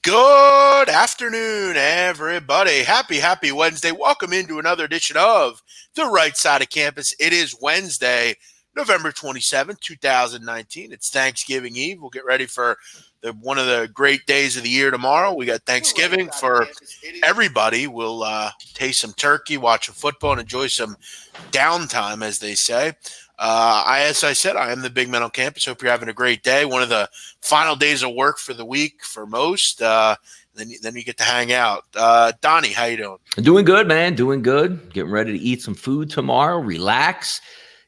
Good afternoon, everybody. Happy Wednesday. Welcome into another edition of the Right Side of Campus. It is Wednesday, November 27th, 2019. It's Thanksgiving Eve. We'll get ready for one of the great days of the year tomorrow. We got Thanksgiving for everybody. We'll taste some turkey, watch some football, and enjoy some downtime, as they say. As I said, I am the big man on campus. Hope you're having a great day. One of the final days of work for the week for most. Then you get to hang out. Donnie, how you doing? Doing good, man. Doing good. Getting ready to eat some food tomorrow. Relax.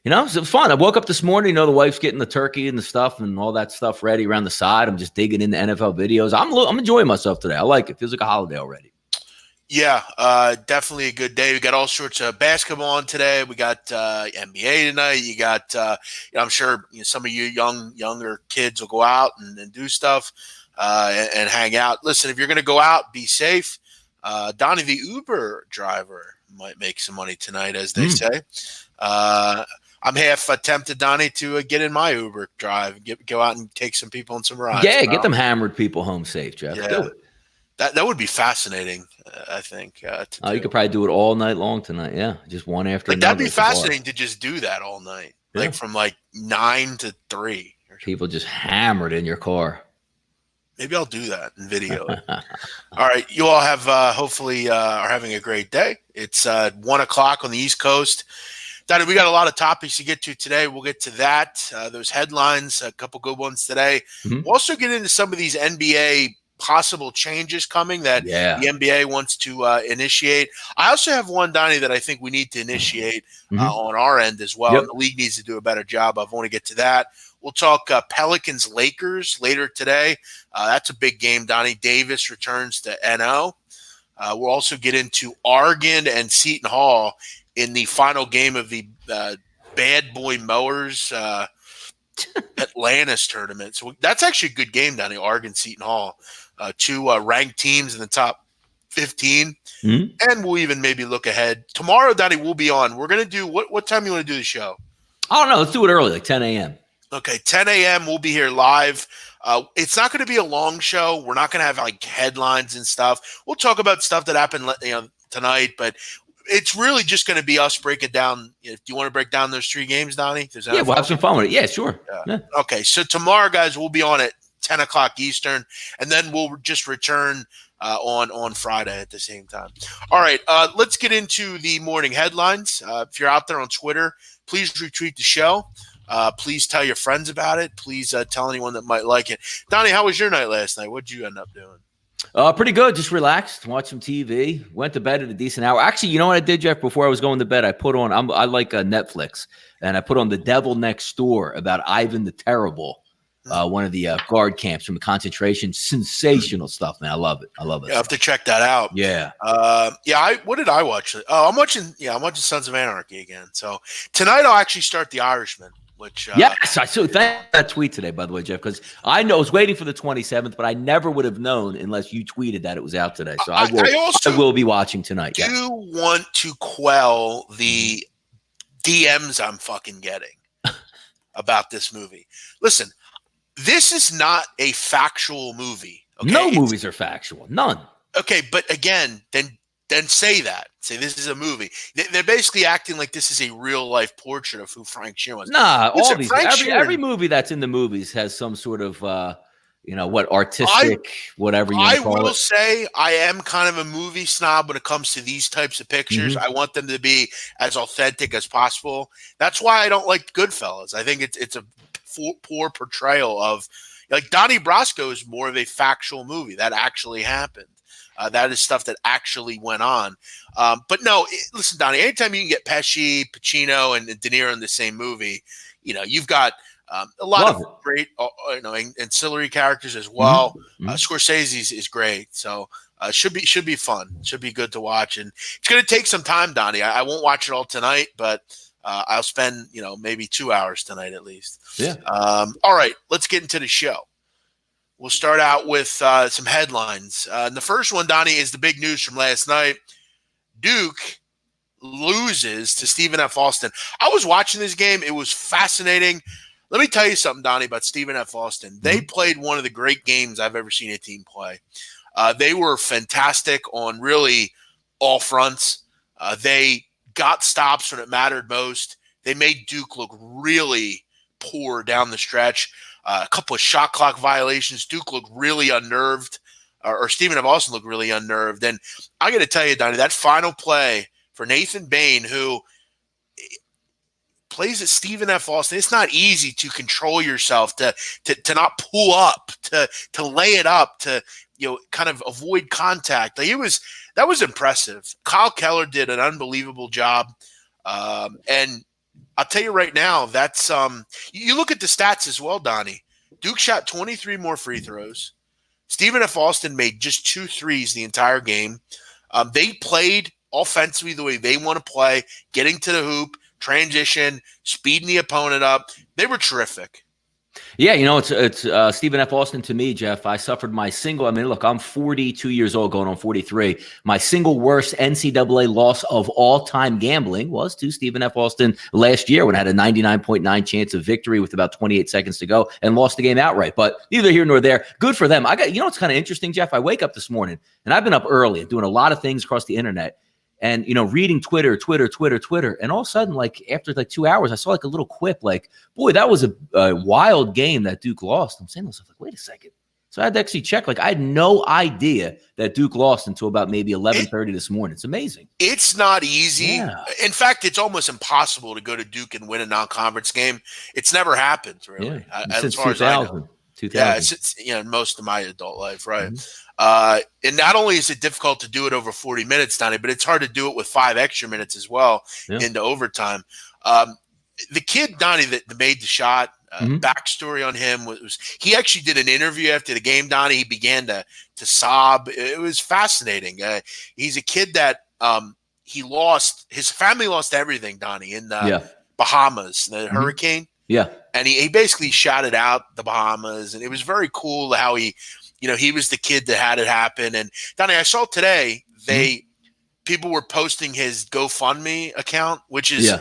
It was fun. I woke up this morning. The wife's getting the turkey and the stuff and all that stuff ready around the side. I'm just digging into NFL videos. I'm enjoying myself today. I like it. Feels like a holiday already. Yeah, definitely a good day. We got all sorts of basketball on today. We got NBA tonight. You got, I'm sure some of you younger kids will go out and do stuff and hang out. Listen, if you're going to go out, be safe. Donnie, the Uber driver, might make some money tonight, as they say. I'm half tempted, Donnie, to get in my Uber drive, go out and take some people on some rides. Yeah, get them hammered people home safe, Jeff. Yeah. Do it. That would be fascinating, I think. You could probably do it all night long tonight. Yeah, just one after another. That'd be fascinating to just do that all night, from 9 to 3. People just hammered in your car. Maybe I'll do that in video. All right, you all have hopefully are having a great day. It's 1 o'clock on the East Coast. Donnie, we got a lot of topics to get to today. We'll get to that. Those headlines, a couple good ones today. We'll also get into some of these NBA possible changes coming that the NBA wants to initiate. I also have one, Donnie, that I think we need to initiate on our end as well. And the league needs to do a better job of. I want to get to that. We'll talk Pelicans Lakers later today. That's a big game, Donnie. Davis returns to NO. We'll also get into Oregon and Seton Hall in the final game of the Bad Boy Mowers Atlantis tournament. So that's actually a good game, Donnie. Oregon, Seton Hall. Two ranked teams in the top 15. And we'll even maybe look ahead. Tomorrow, Donnie, we'll be on. We're going to do – what time you want to do the show? I don't know. Let's do it early, like 10 a.m. Okay, 10 a.m. We'll be here live. It's not going to be a long show. We're not going to have, headlines and stuff. We'll talk about stuff that happened tonight, but it's really just going to be us breaking down. Do you want to break down those 3 games, Donnie? Yeah, we'll have some fun with it. Yeah, sure. Yeah. Okay, so tomorrow, guys, we'll be on at 10 o'clock Eastern, and then we'll just return on Friday at the same time. All right, let's get into the morning headlines. If you're out there on Twitter, please retweet the show. Please tell your friends about it. Please tell anyone that might like it. Donnie, how was your night last night? What did you end up doing? Pretty good. Just relaxed, watched some TV, went to bed at a decent hour. Actually, you know what I did, Jeff? Before I was going to bed, I put on I like Netflix, and I put on The Devil Next Door about Ivan the Terrible. One of the guard camps from the concentration. Sensational stuff, man. I love it. I have to check that out. Yeah. What did I watch? Oh, I'm watching Sons of Anarchy again. So tonight I'll actually start The Irishman. Which yes, I saw that tweet today, by the way, Jeff, because I was waiting for the 27th, but I never would have known unless you tweeted that it was out today. So I will be watching tonight. Do want to quell the DMs I'm fucking getting about this movie. Listen, this is not a factual movie. Okay? No movies are factual. None. Okay, but again, then say that. Say this is a movie. They're basically acting like this is a real life portrait of who Frank Sheeran was. Nah, all these every movie that's in the movies has some sort of artistic whatever you want to call it. I will say I am kind of a movie snob when it comes to these types of pictures. I want them to be as authentic as possible. That's why I don't like Goodfellas. I think it's a poor portrayal of Donnie Brasco is more of a factual movie that actually happened. That is stuff that actually went on. But no, listen, Donnie, anytime you can get Pesci, Pacino, and De Niro in the same movie, you've got a lot of great, ancillary characters as well. Scorsese is great. So should be fun. Should be good to watch. And it's going to take some time, Donnie. I won't watch it all tonight, but I'll spend, maybe 2 hours tonight at least. Yeah. All right, let's get into the show. We'll start out with some headlines. And the first one, Donnie, is the big news from last night. Duke loses to Stephen F. Austin. I was watching this game. It was fascinating. Let me tell you something, Donnie, about Stephen F. Austin. They played one of the great games I've ever seen a team play. They were fantastic on really all fronts. They got stops when it mattered most. They made Duke look really poor down the stretch. A couple of shot clock violations. Duke looked really unnerved, or Stephen F. Austin looked really unnerved. And I got to tell you, Donnie, that final play for Nathan Bain, who plays at Stephen F. Austin, it's not easy to control yourself, to not pull up, to lay it up, to kind of avoid contact. Like that was impressive. Kyle Keller did an unbelievable job, and I'll tell you right now, that's you look at the stats as well, Donnie. Duke shot 23 more free throws. Stephen F. Austin made just 2 threes the entire game. They played offensively the way they want to play, getting to the hoop, transition, speeding the opponent up. They were terrific. Yeah, it's Stephen F. Austin to me, Jeff. I suffered my single. I mean, look, I'm 42 years old, going on 43. My single worst NCAA loss of all time gambling was to Stephen F. Austin last year when I had a 99.9 chance of victory with about 28 seconds to go and lost the game outright. But neither here nor there. Good for them. It's kind of interesting, Jeff. I wake up this morning and I've been up early and doing a lot of things across the internet. And, reading Twitter. And all of a sudden, like after like 2 hours, I saw like a little quip like, boy, that was a wild game that Duke lost. I'm saying to myself, like, wait a second. So I had to actually check. Like I had no idea that Duke lost until about maybe 11:30 this morning. It's amazing. It's not easy. Yeah. In fact, it's almost impossible to go to Duke and win a non-conference game. It's never happened, really. Yeah. As Since far 2000. as I know. 2000. Yeah, it's most of my adult life, right? And not only is it difficult to do it over 40 minutes, Donnie, but it's hard to do it with 5 extra minutes as well into overtime. The kid, Donnie, that made the shot, backstory on him was he actually did an interview after the game, Donnie. He began to sob. It was fascinating. He's a kid that his family lost everything, Donnie, in the Bahamas, the hurricane. Yeah. And he basically shouted out the Bahamas, and it was very cool how he was the kid that had it happen. And Donnie, I saw today people were posting his GoFundMe account, which is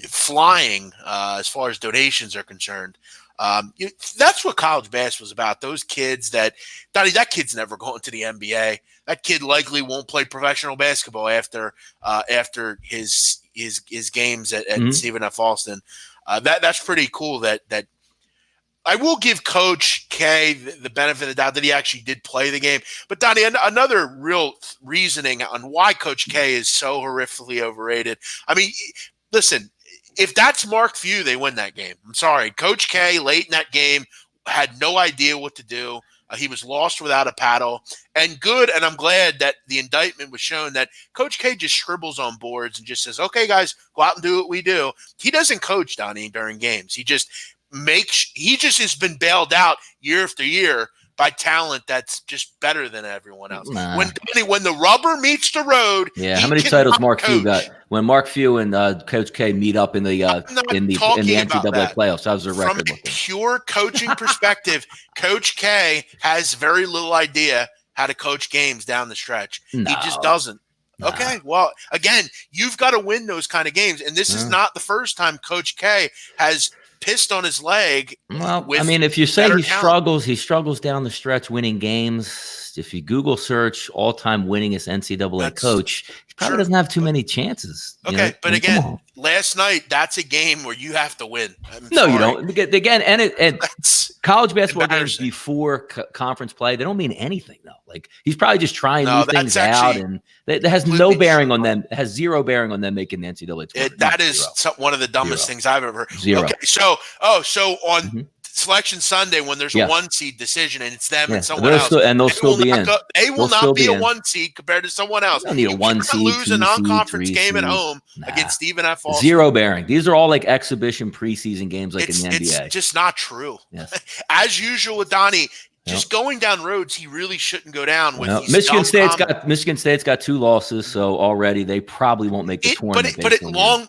flying as far as donations are concerned. That's what college basketball was about. Those kids Donnie, that kid's never going to the NBA. That kid likely won't play professional basketball after his games at Stephen F. Austin. That's pretty cool that I will give Coach K the benefit of the doubt that he actually did play the game. But Donnie, another real reasoning on why Coach K is so horrifically overrated. I mean, listen, if that's Mark Few, they win that game. I'm sorry. Coach K late in that game had no idea what to do. He was lost without a paddle. And good, and I'm glad that the indictment was shown that Coach K just scribbles on boards and just says, okay, guys, go out and do what we do. He doesn't coach, Donnie, during games. He just has been bailed out year after year by talent that's just better than everyone else. Nah. When the rubber meets the road, how many titles Mark Few got? When Mark Few and Coach K meet up in the NCAA playoffs, that was a record. From a pure coaching perspective, Coach K has very little idea how to coach games down the stretch. No. He just doesn't. No. Okay, well, again, you've got to win those kind of games, and this is not the first time Coach K has pissed on his leg. Well, I mean, if you say he struggles down the stretch winning games. If you Google search all-time winningest NCAA coach, he probably doesn't have too many chances. Okay, but again, last night, that's a game where you have to win. No, you don't. Again, and college basketball games before conference play, they don't mean anything, though. Like, he's probably just trying new things out, and that has no bearing on them. It has zero bearing on them making the NCAA tournament. That is one of the dumbest things I've ever heard. Zero. Okay, so on Selection Sunday, when there's a 1-seed decision and it's them and someone else, they'll still be in. They will not be a 1-seed compared to someone else. You don't need a 1-seed, lose a non-conference game at home against Stephen F. Austin. Zero bearing. These are all like exhibition preseason games, like in the NBA. It's just not true. Yes. As usual with Donnie, just going down roads he really shouldn't go down with. These Michigan State's got 2 losses, so already they probably won't make the tournament.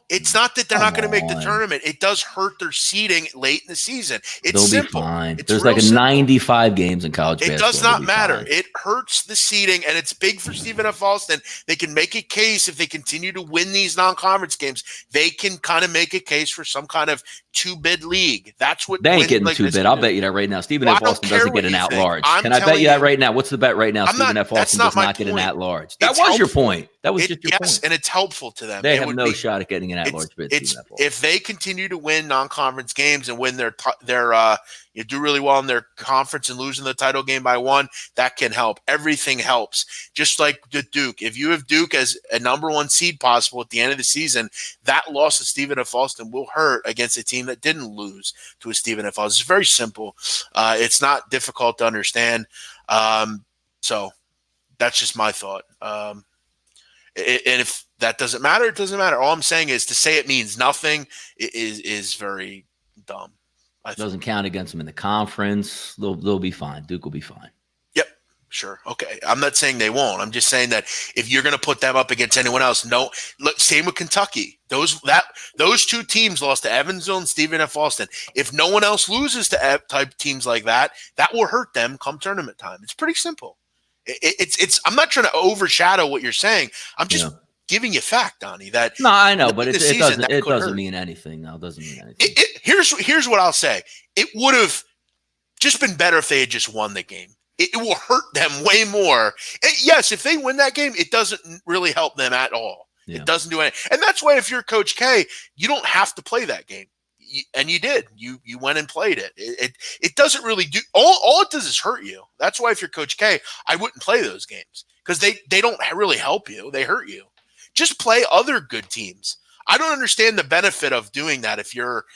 It's not that they're not going to make the tournament. It does hurt their seeding late in the season. It's simple. Be fine. It's There's like 95 games in college basketball. It does not matter. It hurts the seeding, and it's big for Stephen F. Austin. They can make a case if they continue to win these non-conference games. They can kind of make a case for some kind of 2-bid league. That's what they ain't getting 2-bid. I'll bet you that right now. Stephen F. Austin doesn't get an at-large. Can I bet you that right now? What's the bet right now? Stephen F. Austin does not get an at-large. That was your point. That was just your point. Yes, and it's helpful to them. They have no shot at getting an at-large bid. If they continue to win non-conference games and win their you do really well in their conference and losing the title game by 1, that can help. Everything helps. Just like the Duke. If you have Duke as a number 1 seed possible at the end of the season, that loss of Stephen F. Austin will hurt against a team that didn't lose to a Stephen F. Austin. It's very simple. It's not difficult to understand. So that's just my thought. And if that doesn't matter, it doesn't matter. All I'm saying is to say it means nothing is very dumb. Doesn't count against them in the conference. They'll be fine. Duke will be fine. Yep, sure. Okay. I'm not saying they won't. I'm just saying that if you're going to put them up against anyone else, no. Look, same with Kentucky. Those 2 teams lost to Evansville and Stephen F. Austin. If no one else loses to type teams like that, that will hurt them come tournament time. It's pretty simple. It's. I'm not trying to overshadow what you're saying. I'm just giving you fact, Donnie. That no, I know, but it doesn't mean anything. No, it doesn't mean anything. Here's what I'll say. It would have just been better if they had just won the game. It will hurt them way more. Yes, if they win that game, it doesn't really help them at all. Yeah. It doesn't do anything. And that's why if you're Coach K, you don't have to play that game. And you did. You went and played it. It doesn't really do – all it does is hurt you. That's why if you're Coach K, I wouldn't play those games because they don't really help you. They hurt you. Just play other good teams. I don't understand the benefit of doing that if you're –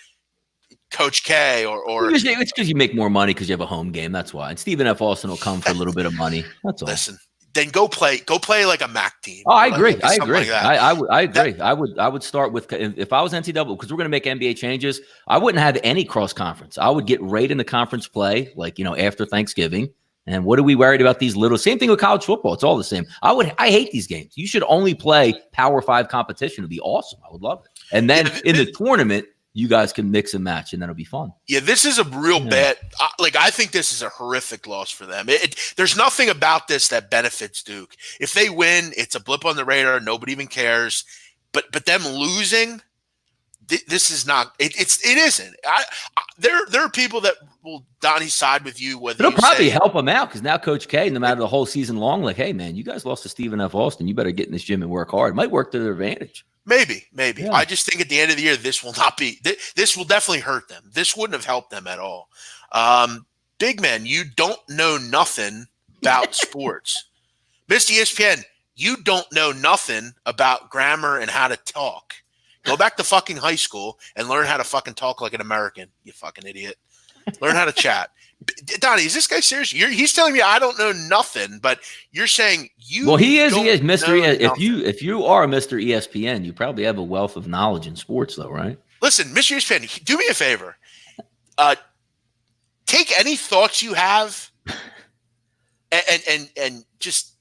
Coach K or it's because you make more money because you have a home game. That's why. And Stephen F. Austin will come for a little bit of money. That's all. Listen, then go play like a MAC team. Oh, I agree. I agree. I agree. I would start with if I was NCAA because we're going to make NBA changes. I wouldn't have any cross conference. I would get right into conference play, like after Thanksgiving. And what are we worried about these little? Same thing with college football. It's all the same. I hate these games. You should only play Power 5 competition. It'd be awesome. I would love it. And then in the tournament. You guys can mix and match, and that'll be fun. Yeah, this is a real bad. I think this is a horrific loss for them. There's nothing about this that benefits Duke. If they win, it's a blip on the radar. Nobody even cares. But them losing, this is not. It isn't. There are people that will Donnie side with you. Whether it'll probably help them out because now Coach K, no matter the whole season long, like, hey man, you guys lost to Stephen F. Austin. You better get in this gym and work hard. It might work to their advantage. Maybe. Yeah. I just think at the end of the year, this will not be. This will definitely hurt them. This wouldn't have helped them at all. Big man, you don't know nothing about sports. Mr. ESPN, you don't know nothing about grammar and how to talk. Go back to fucking high school and learn how to fucking talk like an American. You fucking idiot. Learn how to chat. Donnie, is this guy serious? He's telling me I don't know nothing, but you're saying you. Well, he is Mr. If you are Mr. ESPN, you probably have a wealth of knowledge in sports, though, right? Listen, Mr. ESPN, do me a favor. Take any thoughts you have, and just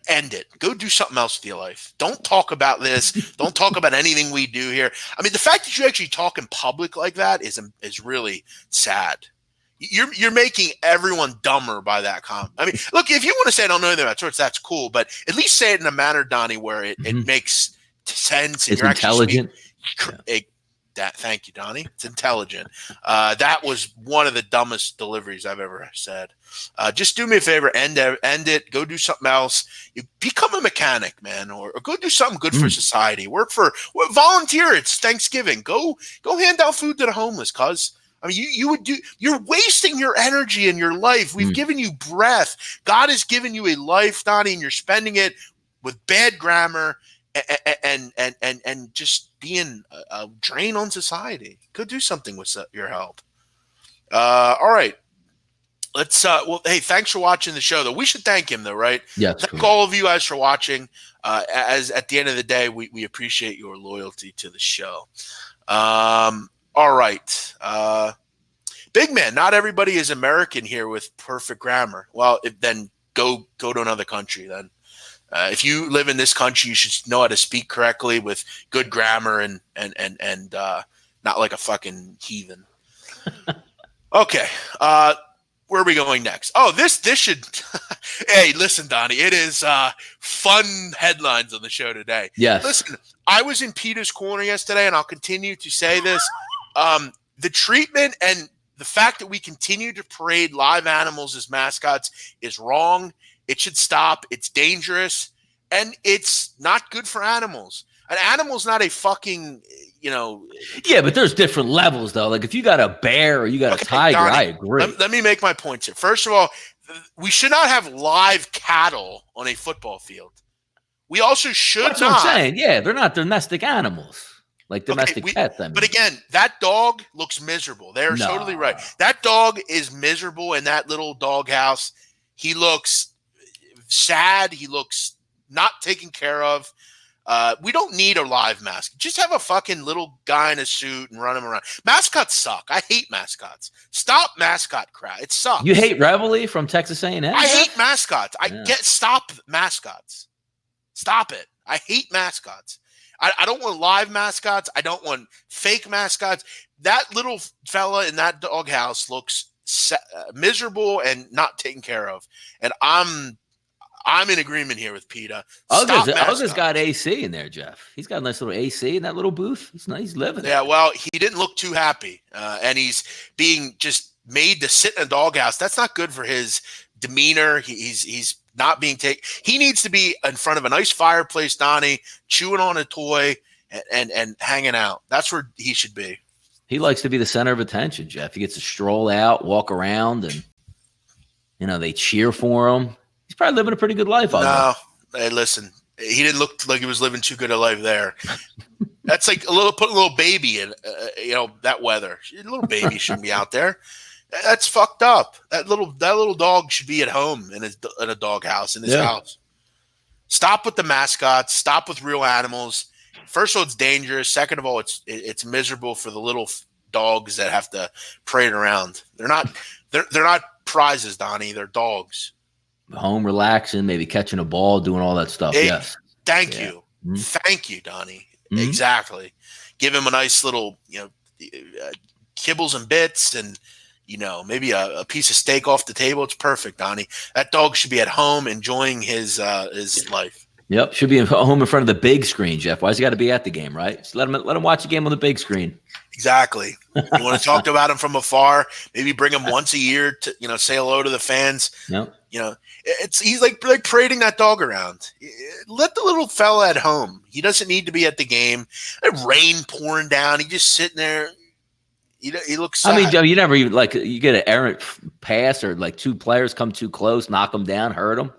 end it. Go do something else with your life. Don't talk about this. Don't talk about anything we do here. I mean, the fact that you actually talk in public like that is really sad. You're making everyone dumber by that comment. I mean, look, if you want to say I don't know anything about sports, that's cool, but at least say it in a manner, Donnie, where it makes sense. And it's intelligent. Thank you, Donnie. It's intelligent. That was one of the dumbest deliveries I've ever said. Just do me a favor, end it, go do something else. You become a mechanic, man, or go do something good for society. Volunteer. It's Thanksgiving. Go hand out food to the homeless, cuz. I mean, you're wasting your energy and your life. We've given you breath. God has given you a life, Donnie, and you're spending it with bad grammar and just being a drain on society. Go do something with your help. All right. Let's hey, thanks for watching the show, though. We should thank him, though, right? Yes. Thank all of you guys for watching. As at the end of the day, we appreciate your loyalty to the show. All right. Big man, not everybody is American here with perfect grammar. Well, then go to another country then. If you live in this country, you should know how to speak correctly with good grammar and not like a fucking heathen. Okay. Where are we going next? Oh, this should. Hey, listen, Donnie. It is fun headlines on the show today. Yes. Listen, I was in Peter's corner yesterday, and I'll continue to say this. The treatment and the fact that we continue to parade live animals as mascots is wrong. It should stop. It's dangerous, and it's not good for animals. An animal's not a fucking, Yeah, but there's different levels, though. Like if you got a bear or you got a tiger, Donnie, I agree. Let me make my points here. First of all, we should not have live cattle on a football field. We also should That's what I'm saying. Yeah, they're not domestic animals. Like domestic pets. I mean. But again, that dog looks miserable. They're totally right. That dog is miserable in that little doghouse. He looks sad. He looks not taken care of. We don't need a live mascot. Just have a fucking little guy in a suit and run him around. Mascots suck. I hate mascots. Stop mascot crap. It sucks. You hate Reveille from Texas A&M? I hate mascots. Stop mascots. Stop it. I hate mascots. I don't want live mascots. I don't want fake mascots. That little fella in that doghouse looks miserable and not taken care of. And I'm in agreement here with Peter. Uga's got AC in there, Jeff. He's got a nice little AC in that little booth. He's living. Yeah, well, he didn't look too happy, and he's being just made to sit in a doghouse. That's not good for his demeanor. He's not being taken. He needs to be in front of a nice fireplace, Donnie, chewing on a toy and hanging out. That's where he should be. He likes to be the center of attention, Jeff. He gets to stroll out, walk around, and they cheer for him. He's probably living a pretty good life. Hey, listen, he didn't look like he was living too good a life there. That's like put a little baby in, that weather. A little baby shouldn't be out there. That's fucked up. That little dog should be at home in a doghouse in his house. Stop with the mascots. Stop with real animals. First of all, it's dangerous. Second of all, it's miserable for the little dogs that have to parade around. They're not prizes, Donnie. They're dogs. Home relaxing, maybe catching a ball, doing all that stuff. Yes. Thank you. Mm-hmm. Thank you, Donnie. Mm-hmm. Exactly. Give him a nice little, kibbles and bits and, maybe a piece of steak off the table. It's perfect, Donnie. That dog should be at home enjoying his life. Yep. Should be at home in front of the big screen, Jeff. Why's he got to be at the game, right? Just let him watch the game on the big screen. Exactly. You want to talk about him from afar, maybe bring him once a year to, say hello to the fans. Yep. He's like parading that dog around. Let the little fella at home. He doesn't need to be at the game. Rain pouring down. He's just sitting there. He looks sad. I mean, Joe, you never even you get an errant pass or two players come too close, knock them down, hurt them.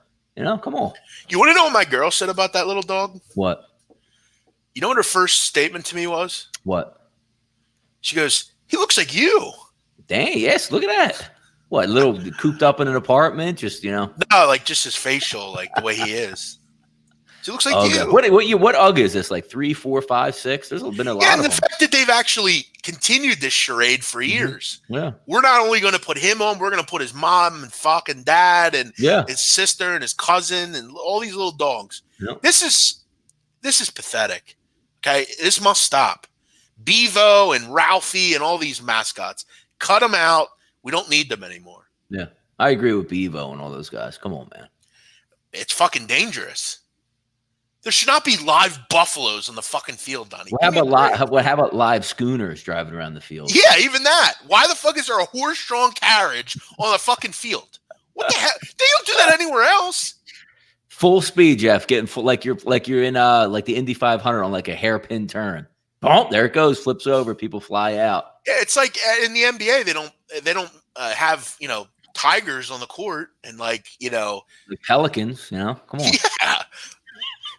Come on. You want to know what my girl said about that little dog? What? You know what her first statement to me was? What? She goes, "He looks like you." Dang, yes, look at that. What, little cooped up in an apartment? Just, No, like just his facial, like the way he is. He looks like you. What UGG is this? Like 3, 4, 5, 6? There's been a lot of and the them. fact that they've actually continued this charade for years. Mm-hmm. Yeah. We're not only going to put him on, we're going to put his mom and fucking dad and his sister and his cousin and all these little dogs. Yep. This is pathetic. Okay, this must stop. Bevo and Ralphie and all these mascots, cut them out. We don't need them anymore. Yeah, I agree with Bevo and all those guys. Come on, man. It's fucking dangerous. There should not be live buffaloes on the fucking field, Donnie. How about live schooners driving around the field? Yeah, even that. Why the fuck is there a horse-drawn carriage on the fucking field? What the hell? They don't do that anywhere else. Full speed, Jeff. Getting full, like you're in like the Indy 500 on like a hairpin turn. Boom, there it goes. Flips over. People fly out. Yeah, it's like in the NBA. They don't have tigers on the court and the Pelicans. Come on. Yeah.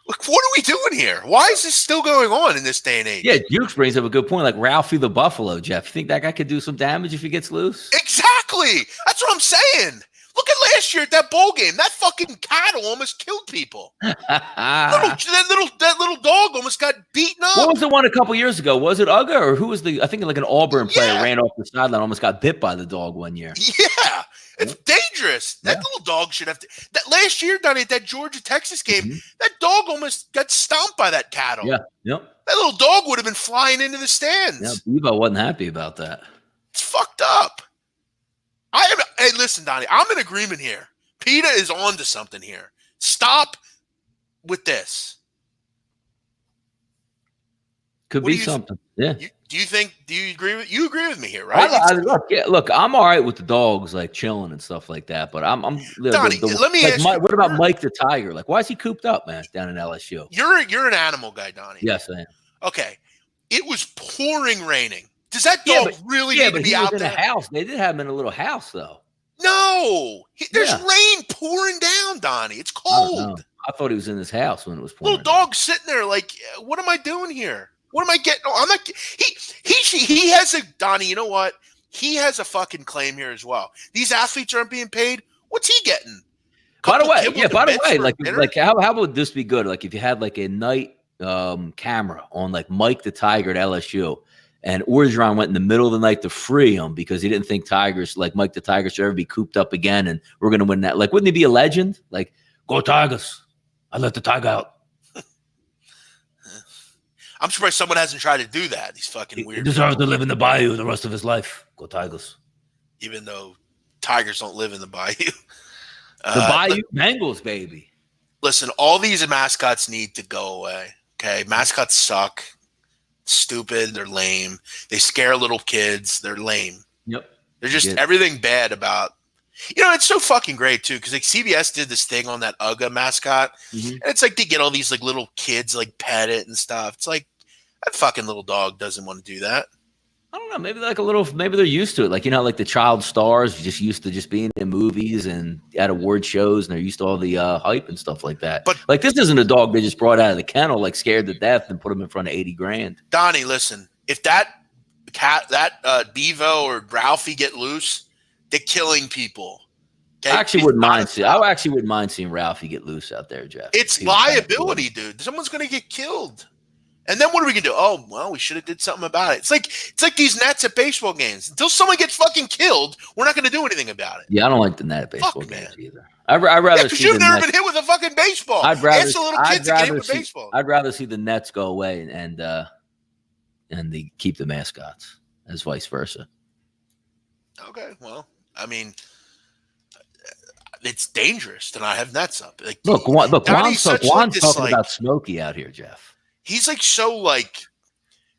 Look, what are we doing here? Why is this still going on in this day and age? Yeah, Dukes brings up a good point. Like Ralphie the Buffalo, Jeff. You think that guy could do some damage if he gets loose? Exactly. That's what I'm saying. Look at last year at that bowl game. That fucking cattle almost killed people. that little dog almost got beaten up. What was the one a couple years ago? Was it Uga or who was the? I think like an Auburn player ran off the sideline, almost got bit by the dog one year. Yeah, it's dangerous. That little dog should have to. That last year, Donnie, at that Georgia Texas game, that dog almost got stomped by that cattle. Yeah, yep. That little dog would have been flying into the stands. Yeah, Bebo wasn't happy about that. It's fucked up. Hey, listen, Donnie, I'm in agreement here. PETA is on to something here. Stop with this. Could be something. Yeah. Do you agree with me here, right? Look, I'm all right with the dogs like chilling and stuff like that, but I'm Donnie, let me ask you, what about Mike the Tiger? Like, why is he cooped up, man, down in LSU? You're an animal guy, Donnie. Yes, I am. Okay. It was pouring raining. Does that dog really need to be out there? In a house. They did have him in a little house, though. No, there's rain pouring down, Donnie. It's cold. I thought he was in his house when it was pouring. Little dog sitting there, like, what am I doing here? What am I getting? No, I'm not. He has a Donnie. You know what? He has a fucking claim here as well. These athletes aren't being paid. What's he getting? By the way, like how would this be good? Like if you had like a night camera on like Mike the Tiger at LSU. And Orgeron went in the middle of the night to free him because he didn't think Tigers, like Mike the Tiger, should ever be cooped up again. And we're going to win that. Like, wouldn't he be a legend? Like, go Tigers. I let the Tiger out. I'm surprised someone hasn't tried to do that. These fucking weird. He deserves to live in the bayou the rest of his life. Go Tigers. Even though Tigers don't live in the bayou. The bayou Bengals, baby. Listen, all these mascots need to go away. Okay? Mascots suck. Stupid, they're lame. They scare little kids. They're lame. Yep. They're just everything bad about. You know, it's so fucking great too because like CBS did this thing on that Uga mascot, and it's like they get all these like little kids like pet it and stuff. It's like that fucking little dog doesn't want to do that. I don't know. Maybe they're used to it. Like, you know, like the child stars just used to just being in movies and at award shows, and they're used to all the hype and stuff like that. But like, this isn't a dog they just brought out of the kennel, like scared to death, and put him in front of 80 grand. Donnie, listen, if that Bevo or Ralphie get loose, they're killing people. Okay? I actually wouldn't mind seeing Ralphie get loose out there, Jeff. It's liability, dude. Someone's going to get killed. And then what are we gonna do? Oh, well, we should have did something about it. It's like these nets at baseball games. Until someone gets fucking killed, we're not gonna do anything about it. Yeah, I don't like the net at baseball games either. I'd rather see you've never been hit with a fucking baseball. Ask the little kids to get hit with baseball. I'd rather see the nets go away and they keep the mascots as vice versa. Okay, well, I mean, it's dangerous to not have nets up. Like, Juan's talking about Smokey out here, Jeff. He's like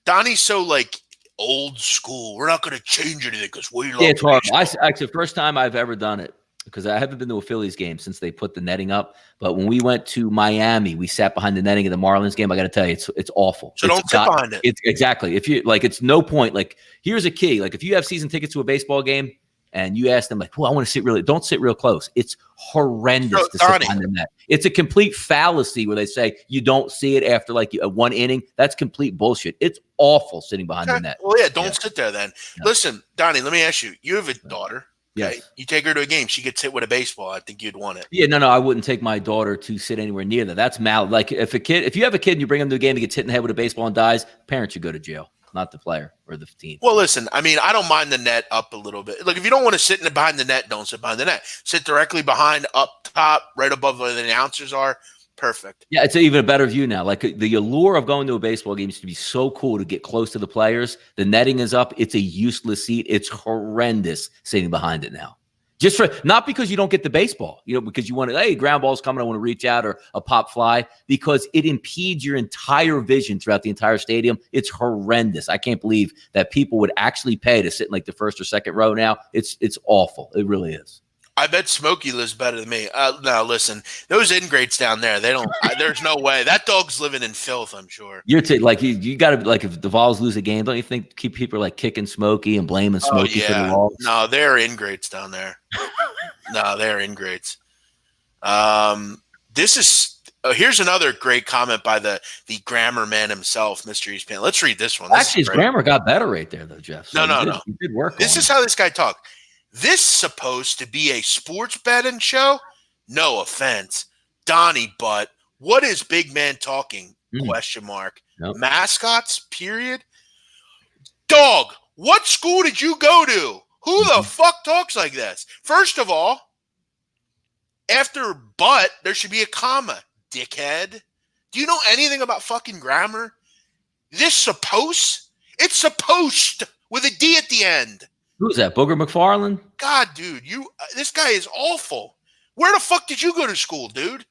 Donnie's so like old school. We're not going to change anything because we love it's hard. Actually, the first time I've ever done it because I haven't been to a Phillies game since they put the netting up. But when we went to Miami, we sat behind the netting of the Marlins game. I got to tell you, it's awful. So don't sit behind it. It's exactly. If you like, it's no point. Like, here's a key. Like, if you have season tickets to a baseball game, and you ask them, like, well, I want to sit don't sit real close. It's horrendous to sit behind the net. It's a complete fallacy where they say you don't see it after like a one inning. That's complete bullshit. It's awful sitting behind the net. Well, yeah, don't sit there then. Yeah. Listen, Donnie, let me ask you. You have a daughter. Okay? Yes. You take her to a game. She gets hit with a baseball. I think you'd want it. Yeah, no, I wouldn't take my daughter to sit anywhere near that. That's mal. Like if you have a kid and you bring him to a game and gets hit in the head with a baseball and dies, parents should go to jail. Not the player or the team. Well, listen, I mean, I don't mind the net up a little bit. Look, if you don't want to sit behind the net, don't sit behind the net. Sit directly behind, up top, right above where the announcers are. Perfect. Yeah, it's even a better view now. Like the allure of going to a baseball game used to be so cool to get close to the players. The netting is up. It's a useless seat. It's horrendous sitting behind it now. Just for not because you don't get the baseball, because you want to, hey, ground ball's coming, I want to reach out, or a pop fly, because it impedes your entire vision throughout the entire stadium. It's horrendous. I can't believe that people would actually pay to sit in like the first or second row now. It's awful. It really is. I bet Smokey lives better than me. Now, listen, those ingrates down there, they don't. There's no way that dog's living in filth. I'm sure. You're like you got to like if the Vols lose a game, don't you think keep people like kicking Smokey and blaming Smokey for the loss? No, they're ingrates down there. No, they're ingrates. This is here's another great comment by the grammar man himself, Mr. Eastpan. Let's read this one. Actually, his grammar got better right there, though, Jeff. So no. He did work. This is how this guy talked. This supposed to be a sports betting show? No offense, Donnie, but what is big man talking? Question mark. Nope. Mascots, period. Dog, what school did you go to? Who the fuck talks like this? First of all, after but, there should be a comma, dickhead. Do you know anything about fucking grammar? This supposed? It's supposed with a D at the end. Who's that? Booger McFarland? God, dude, this guy is awful. Where the fuck did you go to school, dude?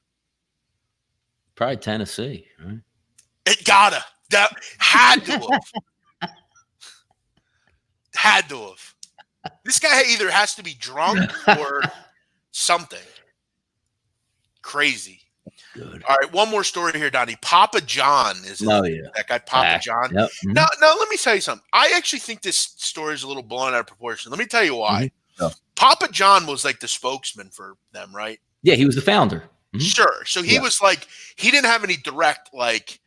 Probably Tennessee, right? It gotta. That had to have. Had to have. This guy either has to be drunk or something. Crazy. Good. All right, one more story here, Donnie. Papa John is that guy, Papa John. Yep. Now, let me tell you something. I actually think this story is a little blown out of proportion. Let me tell you why. Oh. Papa John was like the spokesman for them, right? Yeah, he was the founder. Sure. So he was like, he didn't have any direct, like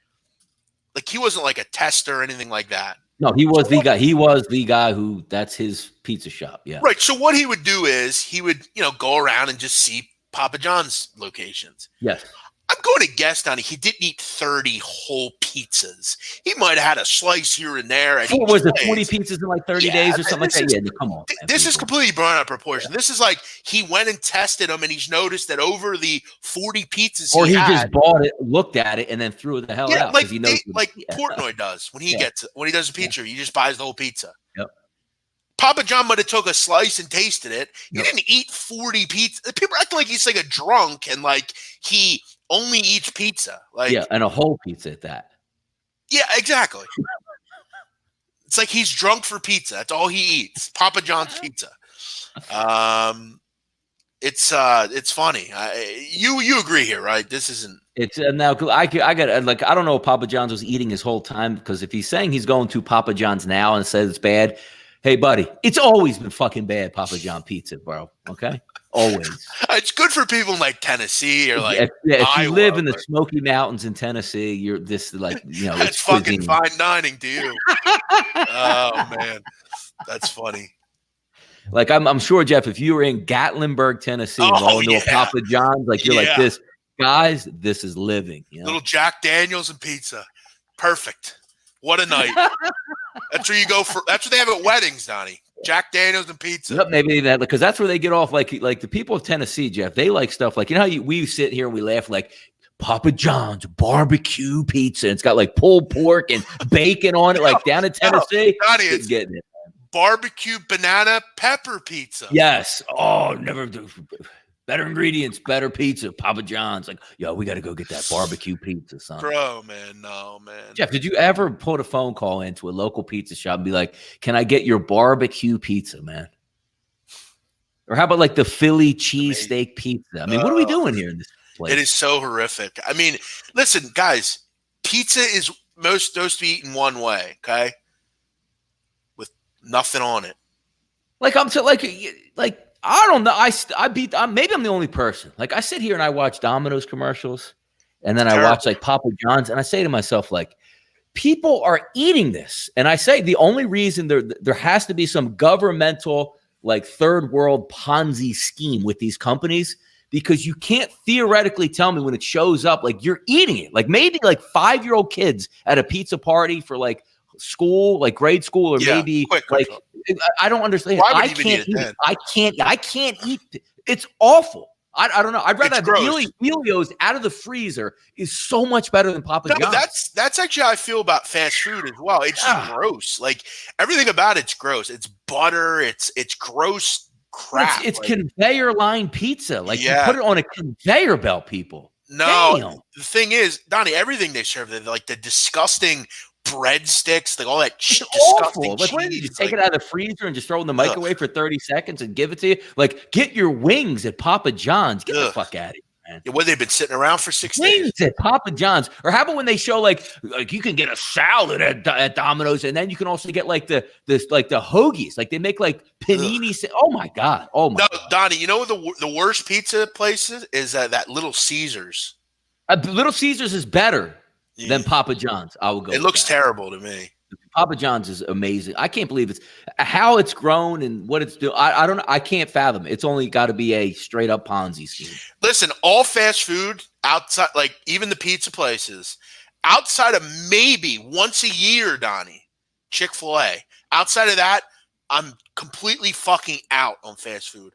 he wasn't like a tester or anything like that. No, he was the guy. He was the guy who, that's his pizza shop. Yeah. Right. So what he would do is he would, go around and just see Papa John's locations. Yes. I'm going to guess, Donnie, he didn't eat 30 whole pizzas. He might have had a slice here and there. And was it 20 pizzas in like 30 days or something like that? Yeah, come on. This is completely blown out of proportion. Yeah. This is like he went and tested them, and he's noticed that over the 40 pizzas he just bought it, looked at it, and then threw it the hell out. Like, Portnoy does when he does a pizza. He just buys the whole pizza. Yep. Papa John might have took a slice and tasted it. He didn't eat 40 pizzas. People acting like he's like a drunk and like he only eats pizza. Like, and a whole pizza at that. Yeah, exactly. It's like he's drunk for pizza. That's all he eats. Papa John's pizza. It's funny. You agree here, right? This isn't. It's now I got like, I don't know if Papa John's was eating his whole time, because if he's saying he's going to Papa John's now and says it's bad, hey buddy, it's always been fucking bad, Papa John pizza, bro. Okay. Always. It's good for people in like Tennessee or like if you live in the Smoky Mountains in Tennessee, you're this like it's fucking fine dining to you. Oh man, that's funny. Like I'm sure, Jeff, if you were in Gatlinburg, Tennessee, going to a Papa John's, like you're like this, guys. This is living. Little Jack Daniels and pizza, perfect. What a night. That's where you go for. That's what they have at weddings, Donnie. Jack Daniels and pizza. Yep, maybe that, because that's where they get off. Like the people of Tennessee, Jeff, they like stuff like, how we sit here and we laugh like Papa John's barbecue pizza. And it's got like pulled pork and bacon on it, like down in Tennessee. Donnie, it's getting it. Barbecue banana pepper pizza. Yes. Oh, never do. Better ingredients, better pizza. Papa John's. Like, yo, we got to go get that barbecue pizza, son. Bro, man, no, man. Jeff, did you ever put a phone call into a local pizza shop and be like, can I get your barbecue pizza, man? Or how about like the Philly cheesesteak pizza? I mean, what are we doing here in this place? It is so horrific. I mean, listen, guys, pizza is supposed to be eaten one way, okay? With nothing on it. Like, I don't know. Maybe I'm the only person. Like, I sit here and I watch Domino's commercials, and then I watch like Papa John's, and I say to myself, like, people are eating this. And I say the only reason there has to be some governmental, like, third world Ponzi scheme with these companies, because you can't theoretically tell me when it shows up, like, you're eating it. Like, maybe like 5-year-old kids at a pizza party for like school, like grade school, or maybe like. I don't understand. I can't eat. It's awful. I don't know. I'd rather have Elio's out of the freezer is so much better than Papa John's. That's actually how I feel about fast food as well. It's just gross. Like everything about it's gross. It's butter. It's gross crap. It's conveyor line pizza. Like you put it on a conveyor belt, people. No, damn. The thing is, Donnie, everything they serve, like the disgusting breadsticks, like all that disgusting cheese. Like, what, you just take it out of the freezer and just throw it in the microwave for 30 seconds and give it to you? Like, get your wings at Papa John's. Get the fuck out of here, man. Yeah, they've been sitting around for 6 days. Wings at Papa John's. Or how about when they show like you can get a salad at Domino's, and then you can also get like the hoagies. Like they make like panini. Oh my god. Oh my. God. Donnie, you know what the worst pizza places is that Little Caesars. Little Caesars is better than Papa John's. I will go. It looks terrible to me. Papa John's is amazing. I can't believe how it's grown and what it's doing. I don't know. I can't fathom it. It's only got to be a straight up Ponzi scheme. Listen, all fast food outside, like even the pizza places, outside of maybe once a year, Donnie, Chick-fil-A. Outside of that, I'm completely fucking out on fast food.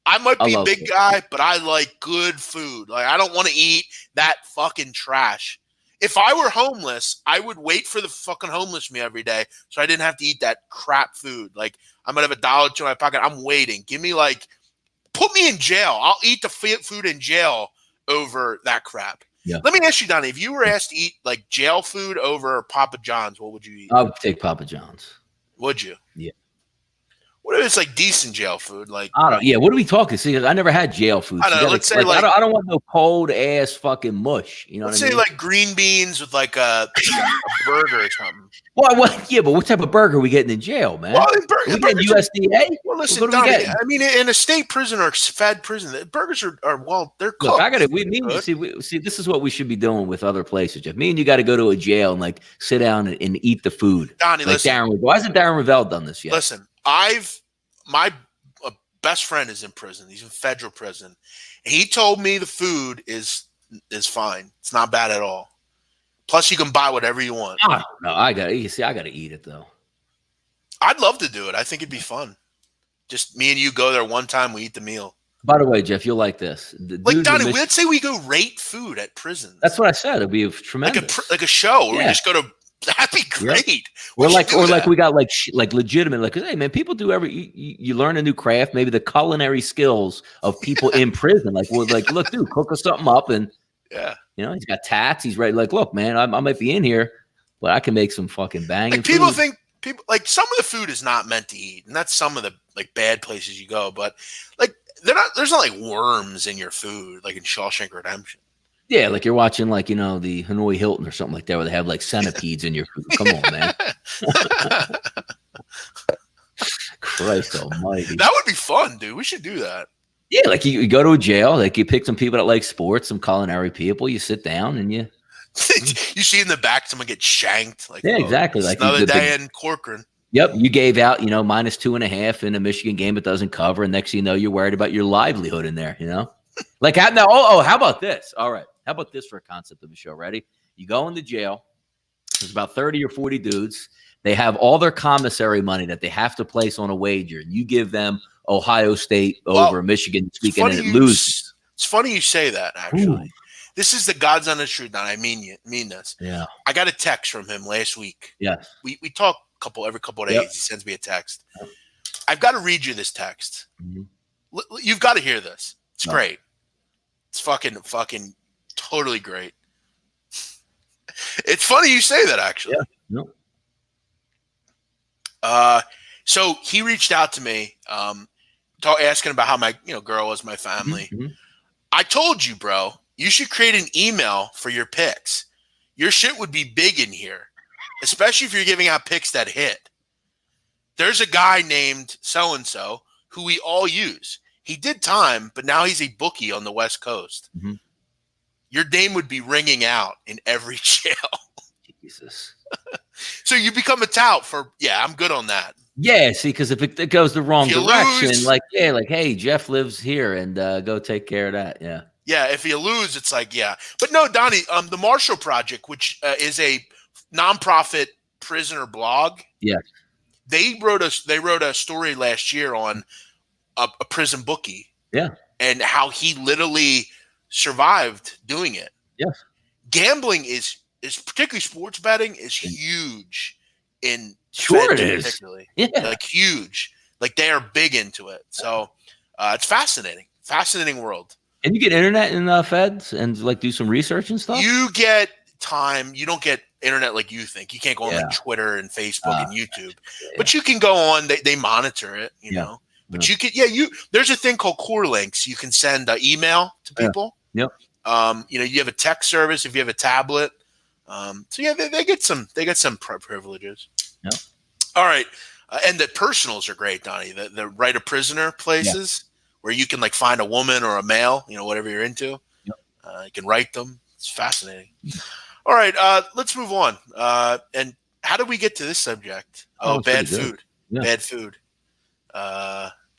I might be a big guy, but I like good food. Like, I don't want to eat that fucking trash. If I were homeless, I would wait for the fucking homeless me every day so I didn't have to eat that crap food. Like, I'm going to have $1 in my pocket. I'm waiting. Give me put me in jail. I'll eat the food in jail over that crap. Yeah. Let me ask you, Donnie, if you were asked to eat like jail food over Papa John's, what would you eat? I would take Papa John's. Would you? Yeah. What if it's like decent jail food? Like, I don't. Yeah. What are we talking? See, I never had jail food. I don't know. Let's say I don't want no cold ass fucking mush. You know let's what I say mean? like green beans with like a burger or something. Well, yeah, but what type of burger are we getting in jail, man? Well, we getting USDA? Well, listen, Donnie, I mean, in a state prison or fed prison, the burgers are they're cooked. Look, I got it. See, this is what we should be doing with other places, Jeff. Me and you got to go to a jail and like sit down and eat the food. Donnie, like listen. Why hasn't Darren Ravel done this yet? Listen, my best friend is in prison. He's in federal prison. And he told me the food is fine. It's not bad at all. Plus, you can buy whatever you want. No, I got to eat it though. I'd love to do it. I think it'd be fun. Just me and you go there one time. We eat the meal. By the way, Jeff, you'll like this. Like, Donnie, let's say we go rate food at prisons. That's what I said. It'd be tremendous. Like a show where we just go to. That'd be great. Yep. Or like we got like legitimate, like, hey man, people do you learn a new craft, maybe the culinary skills of people in prison. Like, well, like, look, dude, cook us something up, and he's got tats. He's ready. Like, look, man, I might be in here, but I can make some fucking banging. Like, people like some of the food is not meant to eat, and that's some of the like bad places you go. But like, there's not like worms in your food, like in Shawshank Redemption. Yeah, like you're watching like, the Hanoi Hilton or something like that where they have like centipedes in your food. Come on, man. Christ almighty. That would be fun, dude. We should do that. Yeah, like you go to a jail, like you pick some people that like sports, some culinary people, you sit down and you see in the back someone get shanked. Like, yeah, exactly. Like another day in Corcoran. Yep, you gave out, -2.5 in a Michigan game it doesn't cover, and next thing you know, you're worried about your livelihood in there, Like, how about this? All right. How about this for a concept of a show? Ready? You go into jail. There's about 30 or 40 dudes. They have all their commissary money that they have to place on a wager. And you give them Ohio State over Michigan this weekend, and it loses. It's funny you say that, actually. Ooh. This is the God's honest truth, and I mean this. Yeah. I got a text from him last week. Yeah. We talk every couple of days. Yep. He sends me a text. Yep. I've got to read you this text. Mm-hmm. You've got to hear this. It's great. It's fucking totally great. It's funny you say that, actually. Yeah. No. So he reached out to me, asking about how my girl was my family. Mm-hmm. I told you, bro, you should create an email for your picks. Your shit would be big in here, especially if you're giving out picks that hit. There's a guy named so-and-so who we all use. He did time, but now he's a bookie on the West Coast. Mm-hmm. Your name would be ringing out in every jail. Jesus. So you become a tout for, I'm good on that. Yeah, see, because if it goes the wrong direction, hey, Jeff lives here, and go take care of that. Yeah. Yeah, if you lose, it's like, But no, Donnie, the Marshall Project, which is a nonprofit prisoner blog. Yeah. They wrote a story last year on a prison bookie. Yeah. And how he literally survived doing it. Yes. Gambling is particularly sports betting is huge in sure it is. Particularly. Yeah. Like huge. Like they are big into it. So it's fascinating. Fascinating world. And you get internet in feds and like do some research and stuff? You get time. You don't get internet like you think. You can't go on like Twitter and Facebook and YouTube. But you can go on. They monitor it, you know. But you can, there's a thing called core links. You can send email to people. Yep. You have a text service if you have a tablet. They get some privileges. Yep. All right. And the personals are great, Donnie. The right of prisoner places where you can like find a woman or a male, whatever you're into. Yep. You can write them. It's fascinating. All right. Let's move on. And how did we get to this subject? Oh, it's Bad pretty good. food. Yeah. Bad food.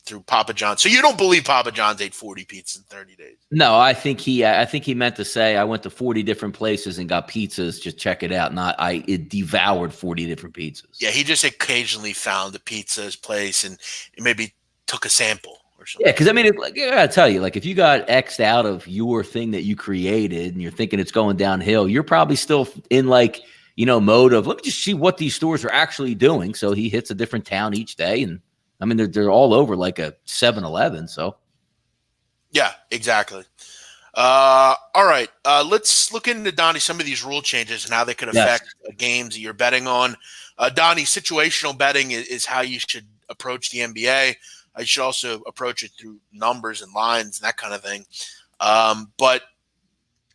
Through Papa John's. So you don't believe Papa John's ate 40 pizzas in 30 days? No, I think he meant to say I went to 40 different places and got pizzas. Just check it out. Not it devoured 40 different pizzas. Yeah, he just occasionally found a pizza's place and maybe took a sample or something. Yeah, because I mean, I gotta tell you, like if you got X'd out of your thing that you created and you're thinking it's going downhill, you're probably still in like mode of let me just see what these stores are actually doing. So he hits a different town each day, and I mean they're all over like a 7-Eleven. So yeah, exactly. All right, let's look into Donnie some of these rule changes and how they could affect games that you're betting on. Donnie, situational betting is how you should approach the NBA. You should also approach it through numbers and lines and that kind of thing. But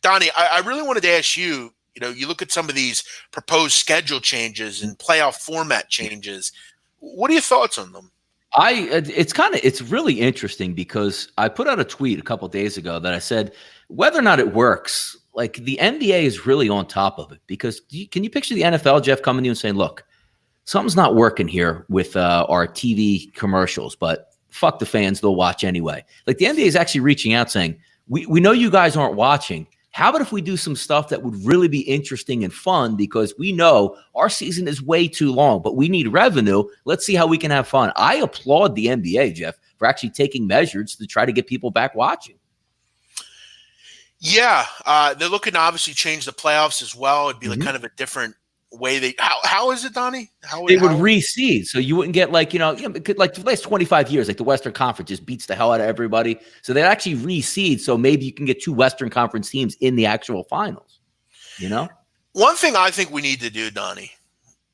Donnie, I really wanted to ask you. You look at some of these proposed schedule changes and playoff format changes. What are your thoughts on them? It's really interesting because I put out a tweet a couple of days ago that I said whether or not it works, like the NBA is really on top of it because can you picture the NFL, Jeff, coming to you and saying, look, something's not working here with our TV commercials, but fuck the fans, they'll watch anyway. Like the NBA is actually reaching out saying, we know you guys aren't watching. How about if we do some stuff that would really be interesting and fun because we know our season is way too long, but we need revenue. Let's see how we can have fun. I applaud the NBA, Jeff, for actually taking measures to try to get people back watching. Yeah, they're looking to obviously change the playoffs as well. It'd be like kind of a different way. How is it, Donnie? They would reseed, so you wouldn't get like like the last 25 years, like the Western Conference just beats the hell out of everybody. So they'd actually reseed, so maybe you can get two Western Conference teams in the actual finals. One thing I think we need to do, Donnie,